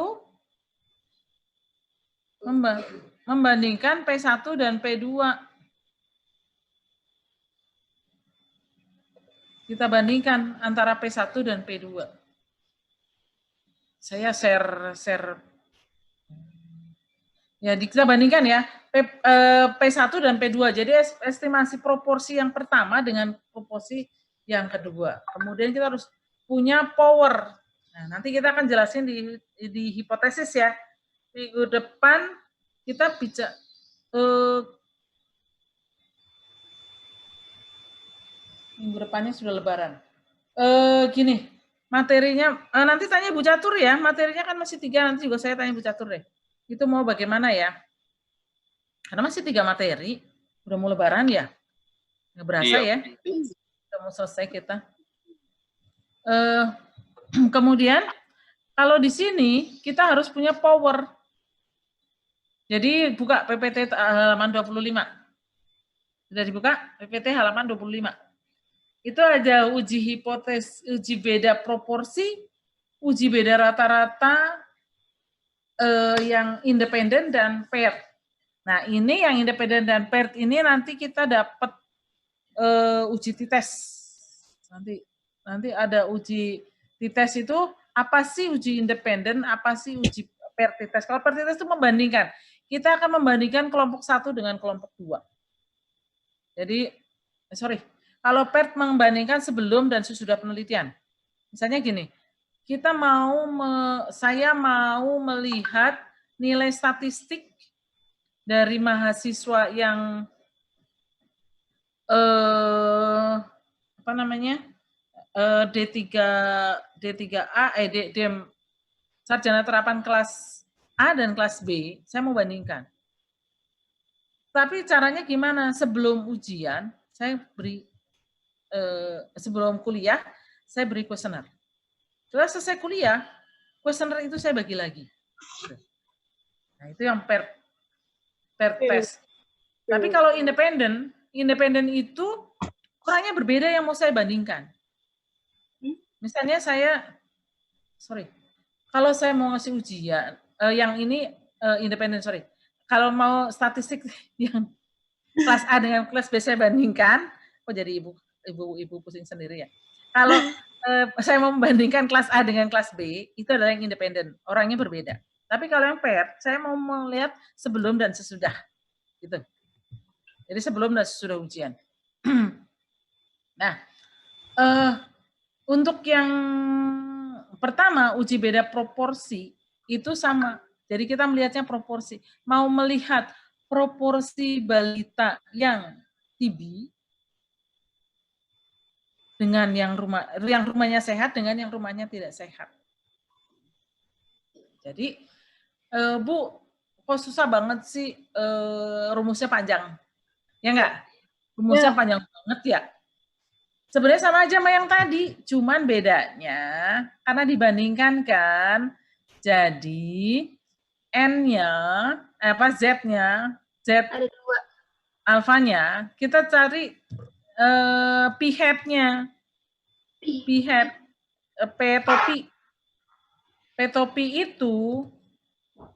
Membandingkan P1 dan P2. Kita bandingkan antara P1 dan P2. Saya share. Ya, kita bandingkan ya. P1 dan P2. Jadi estimasi proporsi yang pertama dengan proporsi yang kedua. Kemudian kita harus punya power. Nah, nanti kita akan jelasin di hipotesis ya. Minggu depan kita bicara minggu depannya sudah lebaran. Gini, materinya nanti tanya Bu Catur ya. Materinya kan masih 3, nanti juga saya tanya Bu Catur deh. Itu mau bagaimana ya? Karena masih 3 materi, udah mau lebaran ya. Nggak berasa ya. Udah mau selesai kita. Kemudian kalau di sini kita harus punya power. Jadi buka PPT halaman 25. Sudah dibuka PPT halaman 25. Itu ada uji hipotesis, uji beda proporsi, uji beda rata-rata yang independen dan paired. Nah, ini yang independen dan paired ini nanti kita dapat uji t-test. Nanti ada uji t-test itu apa sih uji independen, apa sih uji paired t-test. Kalau paired t-test itu membandingkan. Kita akan membandingkan kelompok 1 dengan kelompok 2. Jadi, kalau paired membandingkan sebelum dan sesudah penelitian. Misalnya gini, saya mau melihat nilai statistik dari mahasiswa yang D3A, sarjana terapan kelas A dan kelas B, saya mau bandingkan. Tapi caranya gimana? Sebelum ujian, saya beri sebelum kuliah, saya beri kuesioner. Setelah selesai kuliah, kuesioner itu saya bagi lagi. Nah, itu yang paired test. Tapi kalau independen itu orangnya berbeda yang mau saya bandingkan. Misalnya kalau saya mau ngasih ujian, yang ini independen, kalau mau statistik yang kelas A dengan kelas B saya bandingkan, jadi ibu pusing sendiri ya. Kalau saya mau membandingkan kelas A dengan kelas B, itu adalah yang independen, orangnya berbeda. Tapi kalau yang paired, saya mau melihat sebelum dan sesudah, gitu. Jadi sebelum dan sesudah ujian. Nah, untuk yang pertama uji beda proporsi itu sama. Jadi kita melihatnya proporsi. Mau melihat proporsi balita yang TB dengan yang rumahnya sehat dengan yang rumahnya tidak sehat. Jadi, Bu, kok susah banget sih rumusnya panjang, ya enggak? Rumusnya panjang banget ya. Sebenarnya sama aja sama yang tadi, cuman bedanya karena dibandingkan kan, jadi N-nya, Z-nya, Z Ada 2. alfanya, kita cari p-hat-nya. P-hat, P-topi itu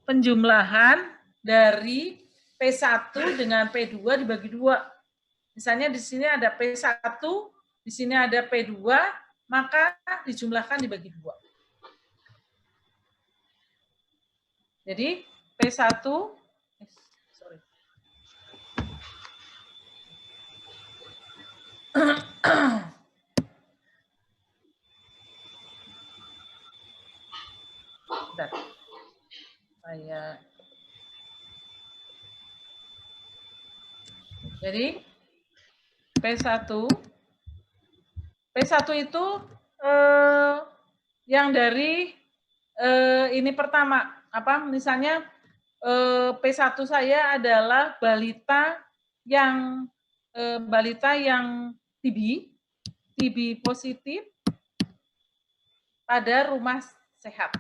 penjumlahan dari P1 dengan P2 dibagi 2. Misalnya di sini ada P1, di sini ada P2, maka dijumlahkan dibagi 2. Jadi P1, bentar. Jadi P1 itu yang dari ini pertama misalnya P1 saya adalah balita yang TB positif pada rumah sehat,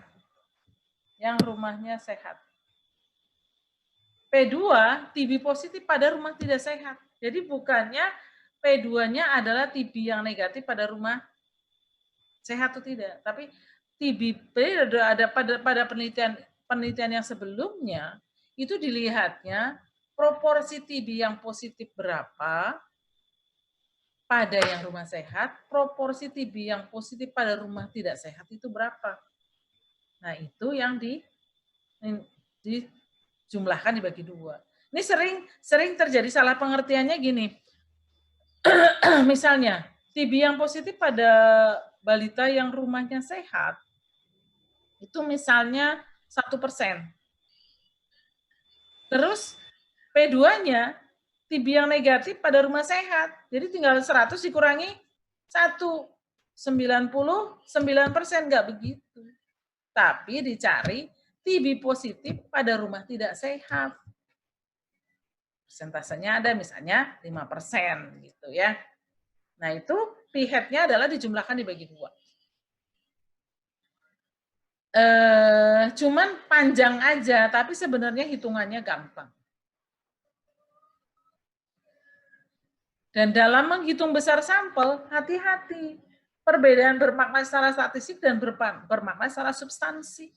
yang rumahnya sehat. P2 TB positif pada rumah tidak sehat. Jadi bukannya P2-nya adalah TB yang negatif pada rumah sehat atau tidak, tapi TB ada pada penelitian yang sebelumnya itu dilihatnya proporsi TB yang positif berapa pada yang rumah sehat, proporsi TB yang positif pada rumah tidak sehat itu berapa. Nah, itu yang dijumlahkan dibagi 2. Ini sering terjadi salah pengertiannya gini. Misalnya, TB yang positif pada balita yang rumahnya sehat, itu misalnya 1%. Terus P2-nya TB yang negatif pada rumah sehat. Jadi tinggal 100 dikurangi 1. 99%, nggak begitu. Tapi dicari TB positif pada rumah tidak sehat. Persentasenya ada misalnya 5% gitu ya. Nah itu p-hat-nya adalah dijumlahkan dibagi 2. Cuman panjang aja, tapi sebenarnya hitungannya gampang. Dan dalam menghitung besar sampel, hati-hati. Perbedaan bermakna secara statistik dan bermakna secara substansi.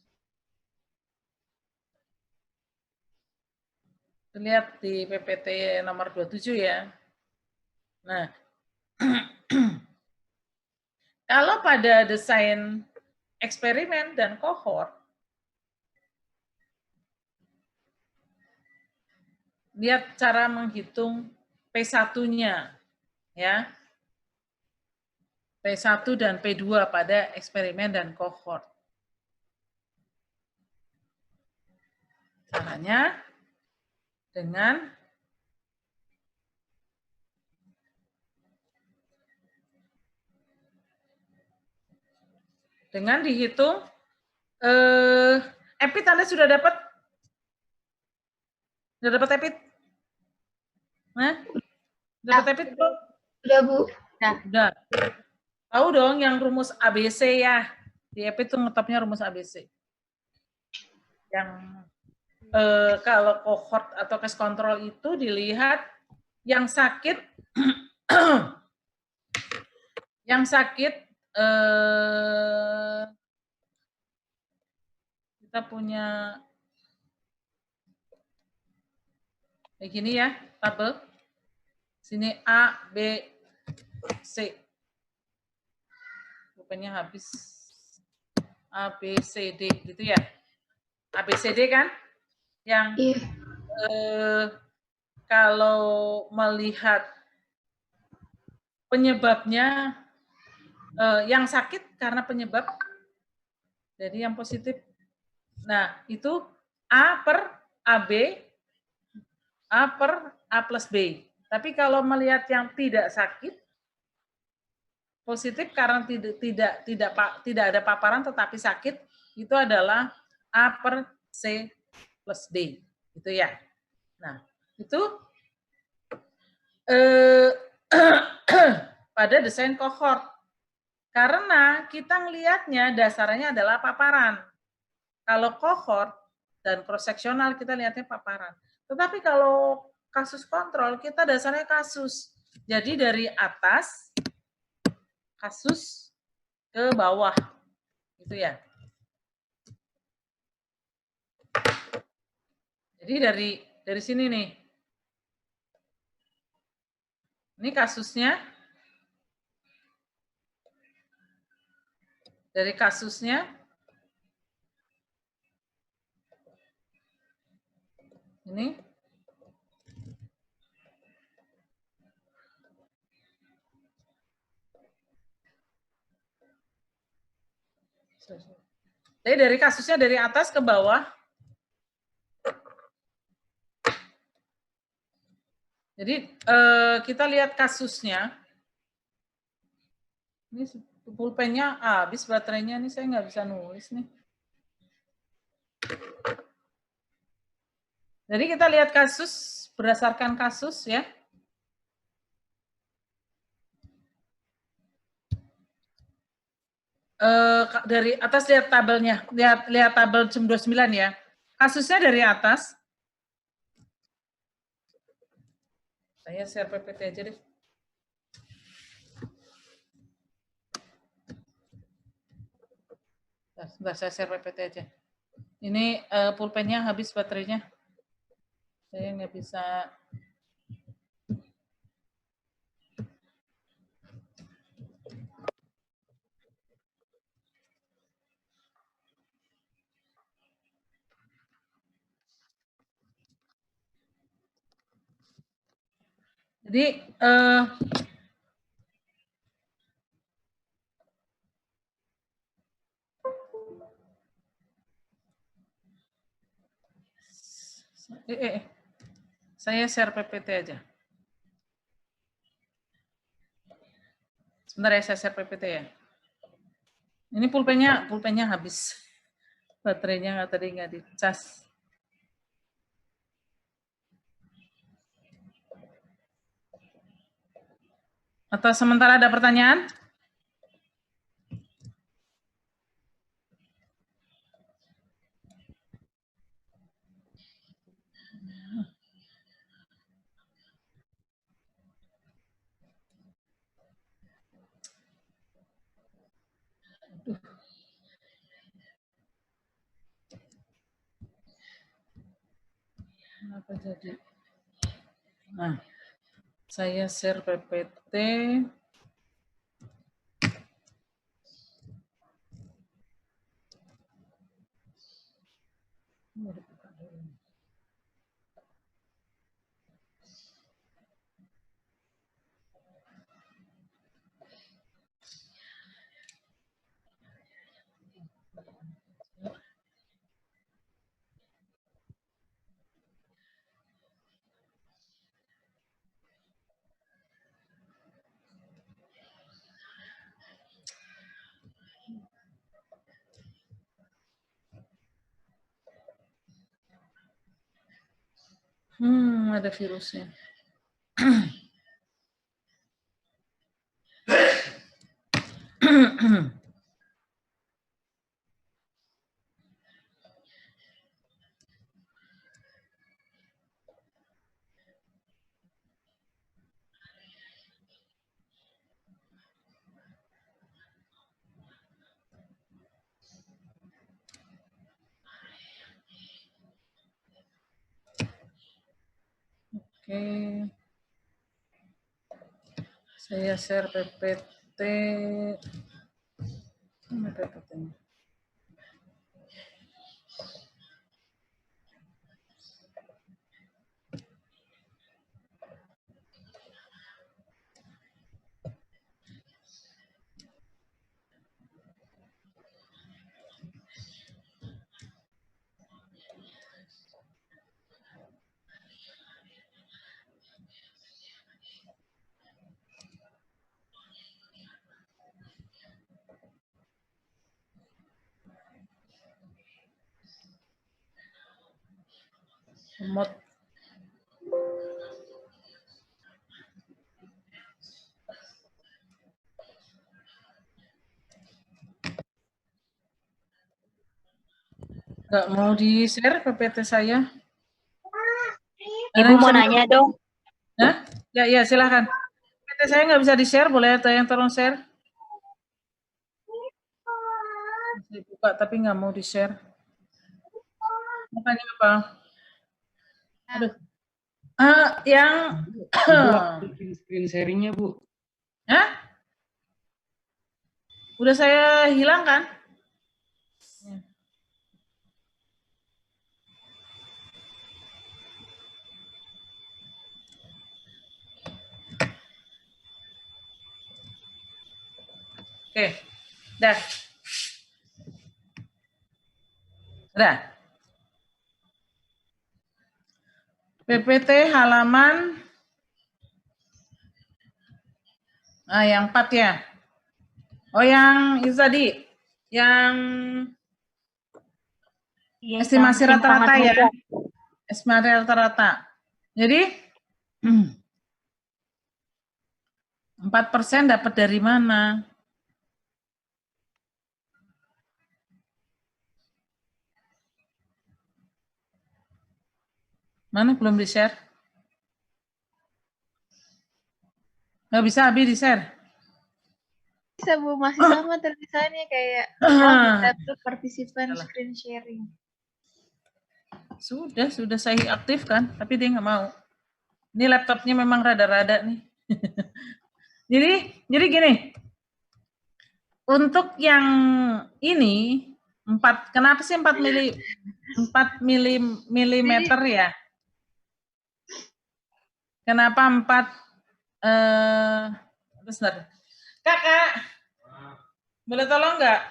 Lihat di PPT nomor 27 ya. Nah, kalau pada desain eksperimen dan kohort, lihat cara menghitung P1-nya ya. P1 dan P2 pada eksperimen dan kohort. Caranya dengan dihitung EPIT Anda sudah dapat? Sudah dapat EPIT? Nah, dapat EPIT belum? Udah, Bu. Udah. Tahu dong yang rumus ABC ya. Di EPIT itu ngetopnya rumus ABC. Yang kalau kohort atau case control itu dilihat yang sakit kita punya kayak gini ya, tabel. Sini A, B, C. Rupanya habis A, B, C, D gitu ya. A, B, C, D kan? Yang kalau melihat penyebabnya, yang sakit karena penyebab, jadi yang positif. Nah, itu A per AB, A per A plus B. Tapi kalau melihat yang tidak sakit, positif karena tidak ada paparan tetapi sakit, itu adalah A per C plus D. Gitu ya. Nah, itu pada desain kohort. Karena kita ngelihatnya dasarnya adalah paparan. Kalau kohort dan cross-seksional kita lihatnya paparan. Tetapi kalau kasus kontrol kita dasarnya kasus. Jadi dari atas kasus ke bawah. Gitu ya. Jadi dari sini nih. Ini kasusnya. Dari kasusnya. Ini. Jadi dari kasusnya dari atas ke bawah. Jadi kita lihat kasusnya. Ini pulpennya habis baterainya, ini saya nggak bisa nulis nih. Jadi kita lihat kasus berdasarkan kasus ya. Dari atas lihat tabelnya, lihat tabel jam 29 ya. Kasusnya dari atas. Saya share PPT aja deh. Sebentar, saya share PPT aja. Ini pulpennya habis baterainya. Saya nggak bisa. Jadi saya share PPT aja. Sebentar ya, saya share PPT ya. Ini pulpennya habis. Baterainya tadi nggak dicas. Atau sementara ada pertanyaan? Kenapa jadi? Nah, saya share PPT. Ada virusnya. Oke. Saya share PPT. Mana PPT-nya? Remote. Nggak mau di-share PPT saya. Ibu mau nanya dong. Hah? Ya, silahkan. PPT saya nggak bisa di-share, boleh ada yang tolong share? Saya buka, tapi nggak mau di-share. Makanya apa? Aduh. Yang... Screen sharing-nya, Bu. Hah? Udah saya hilangkan. Oke, dah. Dah. PPT halaman yang 4 ya. Oh, yang itu tadi, yang estimasi rata-rata ya. Estimasi rata-rata. Jadi 4% dapat dari mana? Mana belum di-share? Nggak bisa, Abi di-share. Bisa Bu, masih sama tulisannya kayak participan screen sharing. Sudah saya aktifkan, tapi dia nggak mau. Ini laptopnya memang rada-rada nih. jadi gini, untuk yang ini 4, kenapa sih 4 milimeter ya? Kenapa 4? Bentar. Kakak, boleh tolong nggak?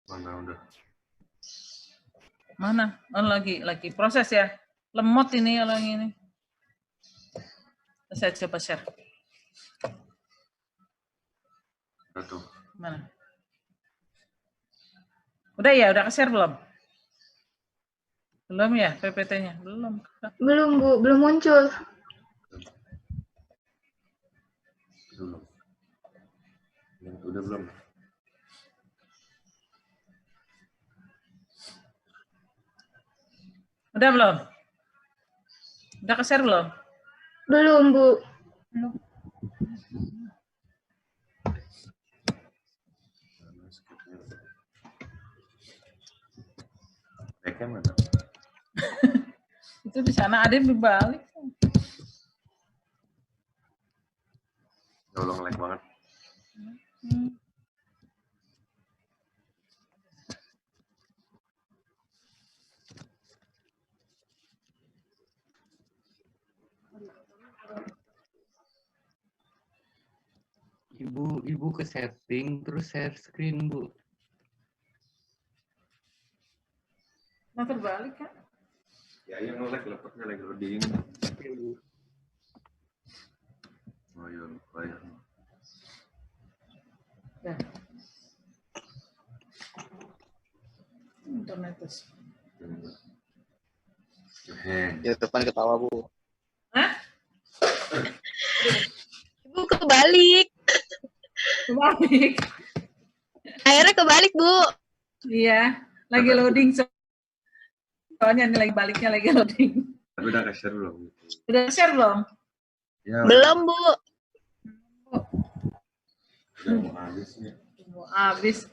Mana udah? Mana? Oh, lagi proses ya. Lemot ini kalau yang ini. Saya coba share. Satu. Mana? Udah ya, udah ke-share belum? Belum ya PPT-nya? Belum. Belum, Bu. Belum muncul. Belum. Udah belum? Udah belum? Udah ke-share belum? Belum, Bu. Belum. Rekam mana? Itu di sana ada yang dibalik. Ya Allah, nge-lag banget. Ibu ke setting terus share screen, Bu. Nah, terbalik kan? Ya, yang nge-lag laptopnya lagi loading. Oh iya, lupa ya. Ya. Internet terus. YouTube kan ketawa, Bu. Hah? Ibu kebalik. Terbalik. Akhirnya kebalik, Bu. Iya, lagi loading. Soalnya ini lagi baliknya lagi loading. Tapi udah ke-share belum? Udah share belum? Ya, Belum, Bu. udah mau habis nih. Mau habis.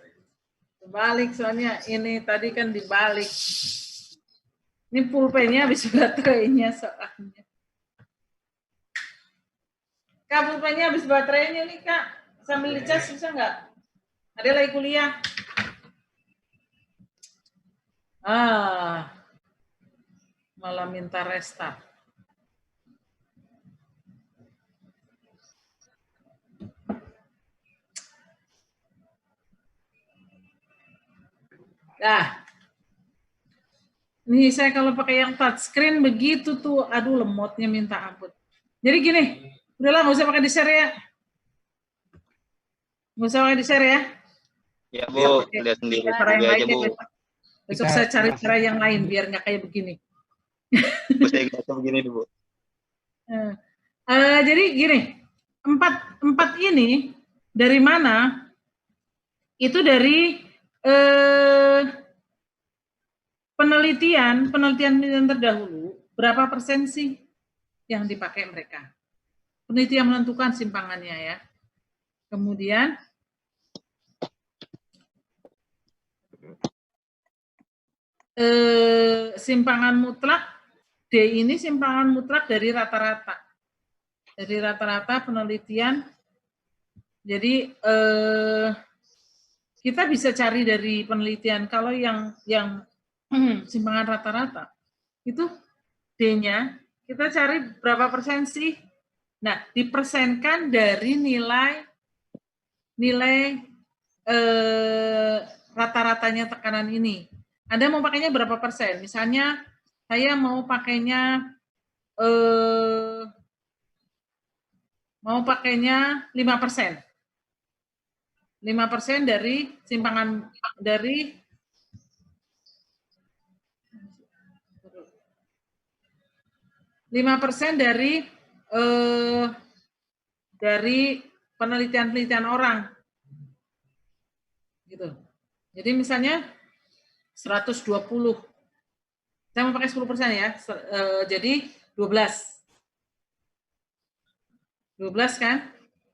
Balik soalnya ini tadi kan dibalik. Ini pulpennya habis baterainya soalnya. Kak, pulpennya habis baterainya nih, Kak. Sambil dicas bisa nggak? Ada lagi kuliah. Malah minta restart. Nah, nih saya kalau pakai yang touchscreen begitu tuh, aduh lemotnya minta ampun. Jadi gini, udahlah nggak usah pakai di-share ya. Nggak usah pakai di-share ya. Ya, Bu. Lihat sendiri Cara yang aja, lain Bu. besok saya cari cara yang lain biar nggak kayak begini. Saya kira begini, Bu. Jadi gini, empat ini dari mana? Itu dari penelitian terdahulu, berapa persen sih yang dipakai mereka? Penelitian menentukan simpangannya ya. Kemudian simpangan mutlak D ini simpangan mutlak dari rata-rata. Dari rata-rata penelitian. Jadi kita bisa cari dari penelitian kalau yang simpangan rata-rata itu D-nya kita cari berapa persen sih? Nah, dipersenkan dari nilai rata-ratanya tekanan ini. Anda mau pakainya berapa persen? Misalnya saya mau pakainya 5%. 5% dari simpangan dari 5% dari penelitian-penelitian orang. Gitu. Jadi misalnya 120. Saya mau pakai 10% ya. Jadi 12. 12 kan?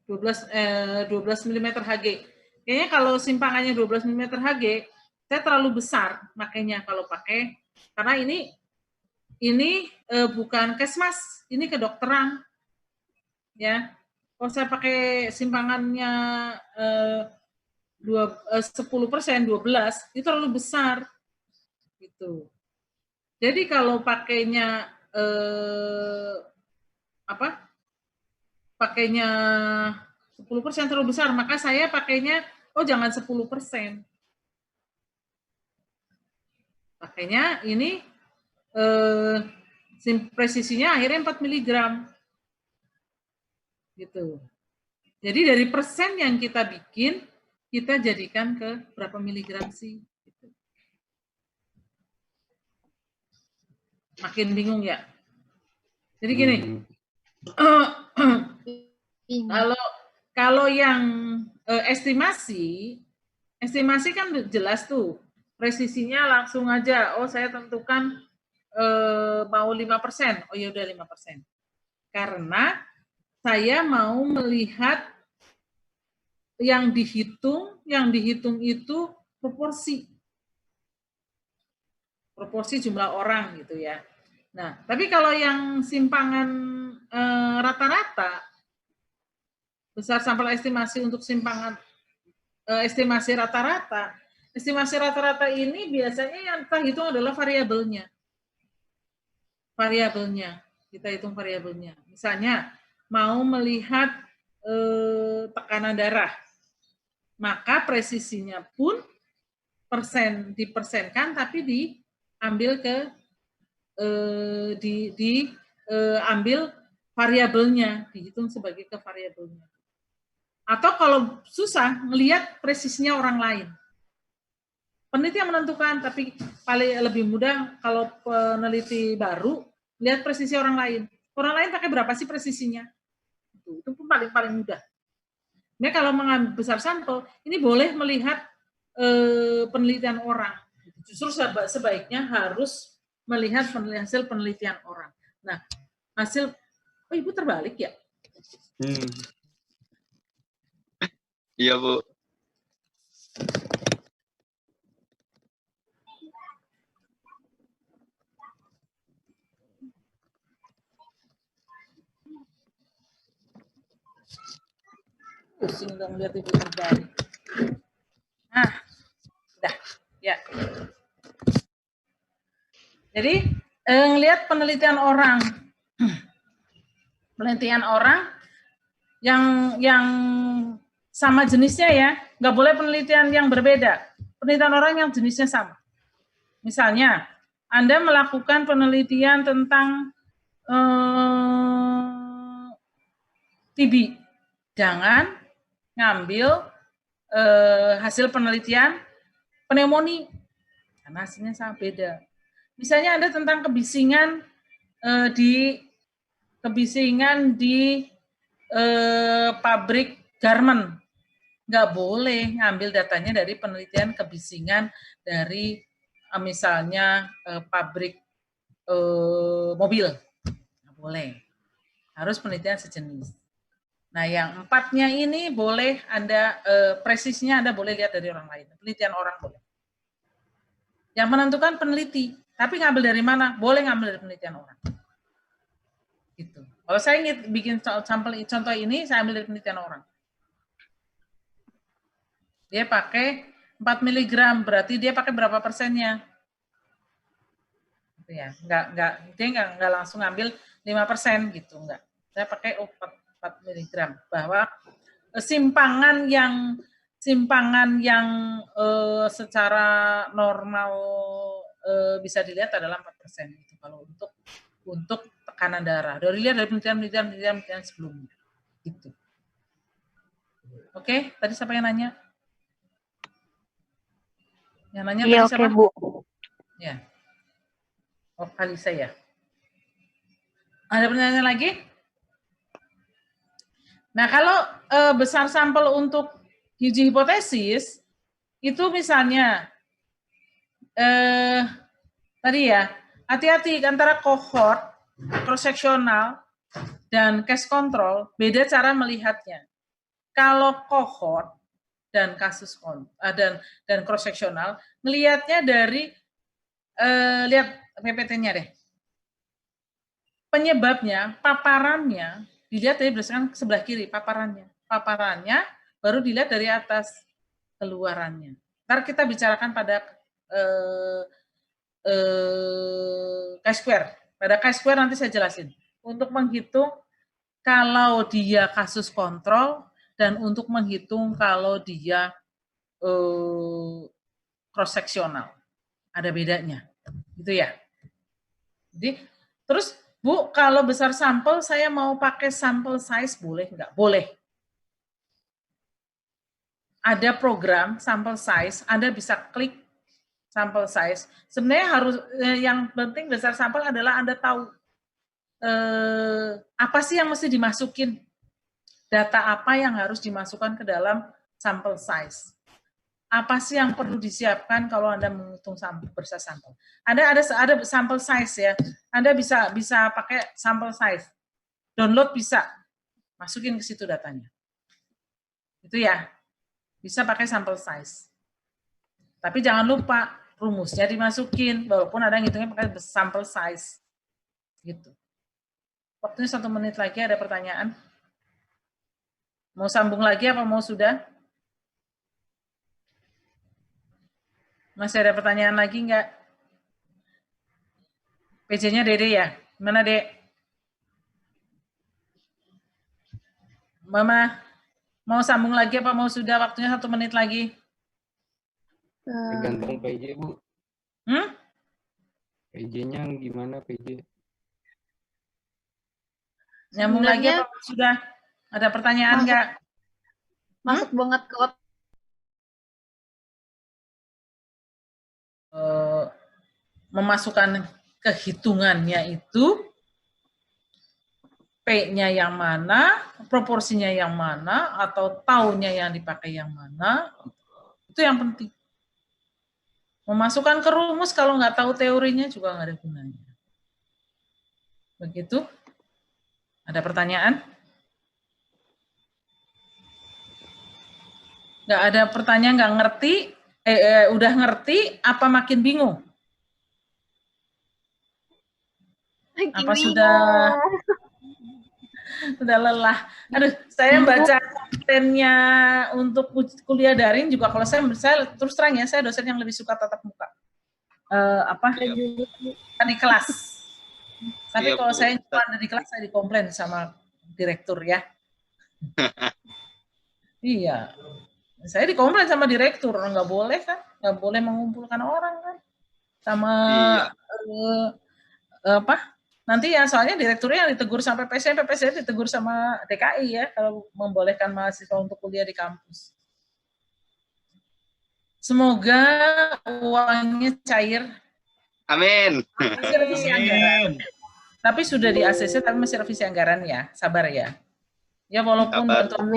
12 mm Hg. Kayaknya kalau simpangannya 12 mm Hg, saya terlalu besar makanya kalau pakai, karena ini bukan kesmas, ini kedokteran. Ya. Kalau saya pakai simpangannya 10%, 12, itu terlalu besar. Gitu. Jadi kalau pakainya pakainya 10% terlalu besar, maka saya pakainya jangan 10%. Pakainya ini presisinya akhirnya 4 mg. Gitu. Jadi dari persen yang kita bikin, kita jadikan ke berapa miligram sih? Gitu. Makin bingung ya? Jadi gini, kalau yang estimasi kan jelas tuh, presisinya langsung aja, saya tentukan mau 5%, ya udah 5%. Karena saya mau melihat yang dihitung itu proporsi jumlah orang gitu ya. Nah, tapi kalau yang simpangan rata-rata, besar sampel estimasi untuk simpangan estimasi rata-rata ini biasanya yang kita hitung adalah variabelnya. Kita hitung variabelnya. Misalnya mau melihat tekanan darah, maka presisinya pun dipersenkan, tapi diambil ambil variabelnya, dihitung sebagai ke variabelnya. Atau kalau susah, melihat presisinya orang lain. Peneliti yang menentukan, tapi paling lebih mudah kalau peneliti baru, lihat presisi orang lain. Orang lain pakai berapa sih presisinya? Itu pun paling mudah. Nah, kalau mengambil besar sampel, ini boleh melihat penelitian orang. Justru sebaiknya harus melihat hasil penelitian orang. Nah, hasil, Ibu terbalik ya? Iya, Bu. Pusing dong lihat Ibu terbalik. Nah, udah, ya. Jadi, ngelihat penelitian orang yang sama jenisnya ya, nggak boleh penelitian yang berbeda. Penelitian orang yang jenisnya sama. Misalnya, Anda melakukan penelitian tentang TB, jangan ngambil hasil penelitian pneumonia, karena hasilnya sangat beda. Misalnya Anda tentang kebisingan di pabrik garment, nggak boleh ngambil datanya dari penelitian kebisingan dari misalnya pabrik mobil, nggak boleh. Harus penelitian sejenis. Nah, yang 4-nya ini boleh Anda presisinya Anda boleh lihat dari orang lain, penelitian orang boleh. Yang menentukan peneliti, tapi ngambil dari mana? Boleh ngambil dari penelitian orang. Gitu. Kalau saya ingin bikin sampel contoh ini, saya ambil dari penelitian orang. Dia pakai 4 mg, berarti dia pakai berapa persennya? Gitu ya, dia nggak langsung ngambil 5% gitu, enggak. Saya pakai 4 mg, bahwa simpangan yang secara normal bisa dilihat adalah 4% gitu. Kalau untuk tekanan darah. Dilihat dari penelitian sebelumnya. Gitu. Oke, tadi siapa yang nanya? Yang nanya Iya, tadi oke, siapa? Bu. Ya. Oh, Kalisa ya. Ada pertanyaan lagi? Nah, kalau besar sampel untuk uji hipotesis, itu misalnya, tadi ya, hati-hati antara cohort, cross-sectional, dan case control, beda cara melihatnya. Kalau cohort dan kasus dan cross-sectional, melihatnya dari, lihat PPT-nya deh. Penyebabnya, paparannya, dilihat dari berdasarkan sebelah kiri, paparannya. Paparannya baru dilihat dari atas, keluarannya. Ntar kita bicarakan pada chi-square. Pada chi-square nanti saya jelasin. Untuk menghitung kalau dia kasus kontrol dan untuk menghitung kalau dia cross-sectional. Ada bedanya. Gitu ya. Jadi, terus Bu, kalau besar sampel, saya mau pakai sampel size, boleh nggak? Boleh. Ada program sampel size, Anda bisa klik sampel size. Sebenarnya harus, yang penting besar sampel adalah Anda tahu apa sih yang mesti dimasukin, data apa yang harus dimasukkan ke dalam sampel size. Apa sih yang perlu disiapkan kalau Anda menghitung besar sampel? Ada sampel size ya. Anda bisa pakai sampel size. Download bisa. Masukin ke situ datanya. Itu ya. Bisa pakai sampel size. Tapi jangan lupa rumusnya dimasukin walaupun ada yang ngitungnya pakai sampel size. Gitu. Waktunya 1 menit lagi, ada pertanyaan? Mau sambung lagi apa mau sudah? Masih ada pertanyaan lagi enggak? PJ-nya Dede ya? Mana, Dek? Mama, mau sambung lagi apa mau sudah? Waktunya 1 menit lagi. Tergantung PJ, Bu. PJ-nya gimana, PJ? Nyambung lagi apa sudah? Ada pertanyaan enggak? Masuk banget ke Memasukkan kehitungannya itu P-nya yang mana, proporsinya yang mana, atau taunya yang dipakai yang mana, itu yang penting. Memasukkan ke rumus kalau nggak tahu teorinya juga nggak ada gunanya. Begitu. Ada pertanyaan? Nggak ada pertanyaan, nggak ngerti, udah ngerti, apa makin bingung? Apa sudah lelah? Aduh, saya baca kontennya untuk kuliah daring juga, kalau saya terus terang ya, saya dosen yang lebih suka tatap muka. Di kelas. Tapi kalau saya ada di kelas, saya dikomplain sama direktur ya. Iya. Saya dikomplain sama direktur, nggak boleh kan? Nggak boleh mengumpulkan orang kan? Sama nanti ya soalnya direkturnya yang ditegur sampai PPSN ditegur sama DKI ya kalau membolehkan mahasiswa untuk kuliah di kampus. Semoga uangnya cair. Amin. Masih revisi anggaran. Tapi sudah di ACC tapi masih revisi anggaran ya, sabar ya. Ya walaupun bantuan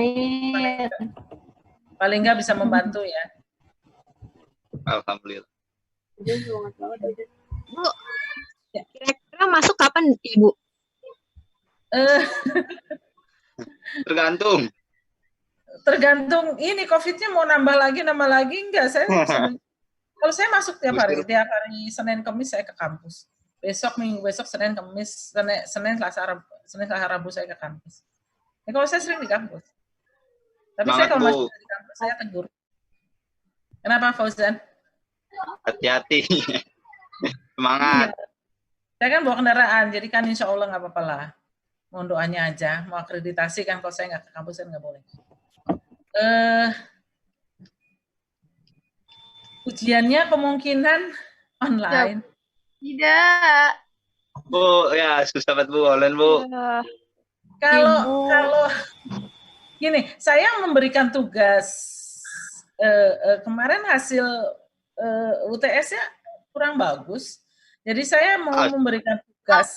paling nggak bisa membantu ya. Alhamdulillah. Bu, kira-kira masuk kapan, Ibu? Tergantung ini COVID-nya mau nambah lagi enggak. Kalau saya masuk tiap hari Senin Kamis saya ke kampus. Minggu besok Senin Kamis, Senin Selasa Rabu saya ke kampus. Ya, kalau saya sering di kampus. Tapi semangat, saya kalau masuk di kampus saya tegur. Kenapa, Fauzan? Hati-hati. Semangat. Iya. Saya kan bawa kendaraan, jadi kan insya Allah nggak apa-apa lah. Mohon doanya aja, mau akreditasi kan kalau saya nggak ke kampus kan nggak boleh. Ujiannya kemungkinan online. Tidak. Bu, ya susah banget Bu, online Bu. Kalau gini, saya memberikan tugas kemarin hasil UTS-nya kurang bagus. Jadi saya mau memberikan tugas.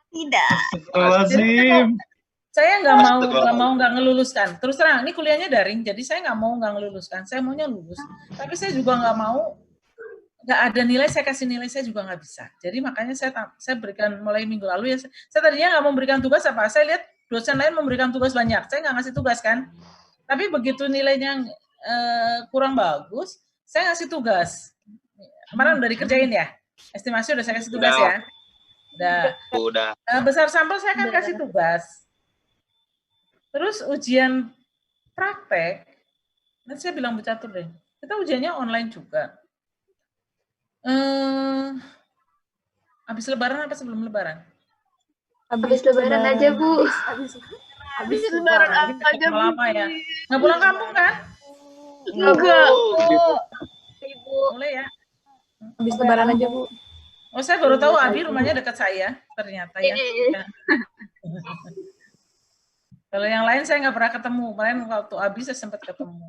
Tidak. Saya nggak mau ngeluluskan. Terus terang, ini kuliahnya daring, jadi saya nggak mau nggak ngeluluskan. Saya maunya lulus. Tapi saya juga nggak mau nggak ada nilai, saya kasih nilai saya juga nggak bisa. Jadi makanya saya berikan mulai minggu lalu ya. Saya tadinya nggak mau memberikan tugas apa. Saya lihat dosen lain memberikan tugas banyak. Saya nggak ngasih tugas kan. Tapi begitu nilainya kurang bagus, saya ngasih tugas. Kemarin udah dikerjain ya. Estimasi udah saya kasih tugas ya. Udah. Besar sampel saya kan kasih tugas. Terus ujian praktek, nanti saya bilang Bu Catur deh, kita ujiannya online juga. Habis lebaran apa sebelum lebaran? Habis lebaran aja, Bu. Habis lebaran aja, Bu. Lama ya. Nggak pulang kampung kan? Enggak, Bu. Ibu. Boleh ya. Habis lebaran aja, Bu. Oh, saya baru tahu Abi rumahnya dekat saya, ternyata ya. Kalau yang lain saya nggak pernah ketemu. Kemarin waktu Abi saya sempat ketemu.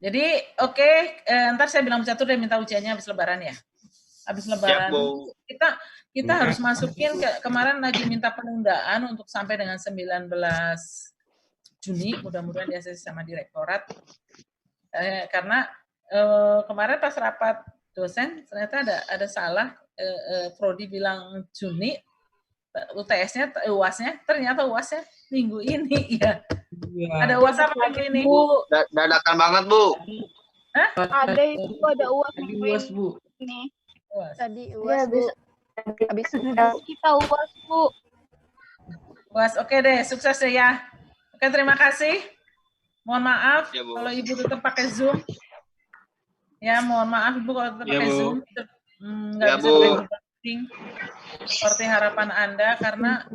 Jadi oke, ntar saya bilang Catur deh minta ujiannya habis lebaran ya. Habis lebaran. Kita harus masukin kemarin lagi minta penundaan untuk sampai dengan 19 Juni. Mudah-mudahan diaksesi sama direktorat. Karena kemarin pas rapat dosen ternyata ada salah. Prodi bilang Juni. UTS-nya, UAS-nya, ternyata UAS-nya minggu ini ya. Ada UAS apa minggu ini? Bu, dadakan banget, Bu. Hah? Ada itu, ada UAS minggu UAS, Bu. ini. UAS. Tadi UAS, Bu. Habis Kita UAS, Bu. UAS, oke deh, sukses deh ya. Oke, terima kasih. Mohon maaf Ya, Bu. kalau Ibu tetap pakai Zoom. Ya, mohon maaf Ibu kalau tetap Ya, pakai Bu. Zoom. Nggak Ya, bisa Bu. pakai meeting seperti harapan Anda karena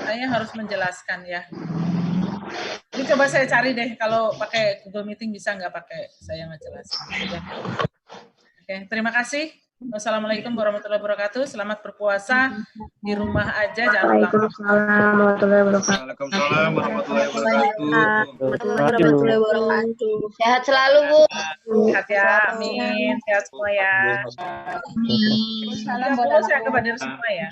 saya harus menjelaskan ya. Ini coba saya cari deh kalau pakai Google Meeting bisa nggak pakai saya ngejelaskan. Ya. Oke, terima kasih. Wassalamualaikum warahmatullahi wabarakatuh. Selamat berpuasa di rumah aja, jangan pulang. Waalaikumsalam warahmatullahi wabarakatuh. Sehat selalu, Bu. Sehat ya, amin. Sehat semua ya. Salam Salam saya kepada semua ya.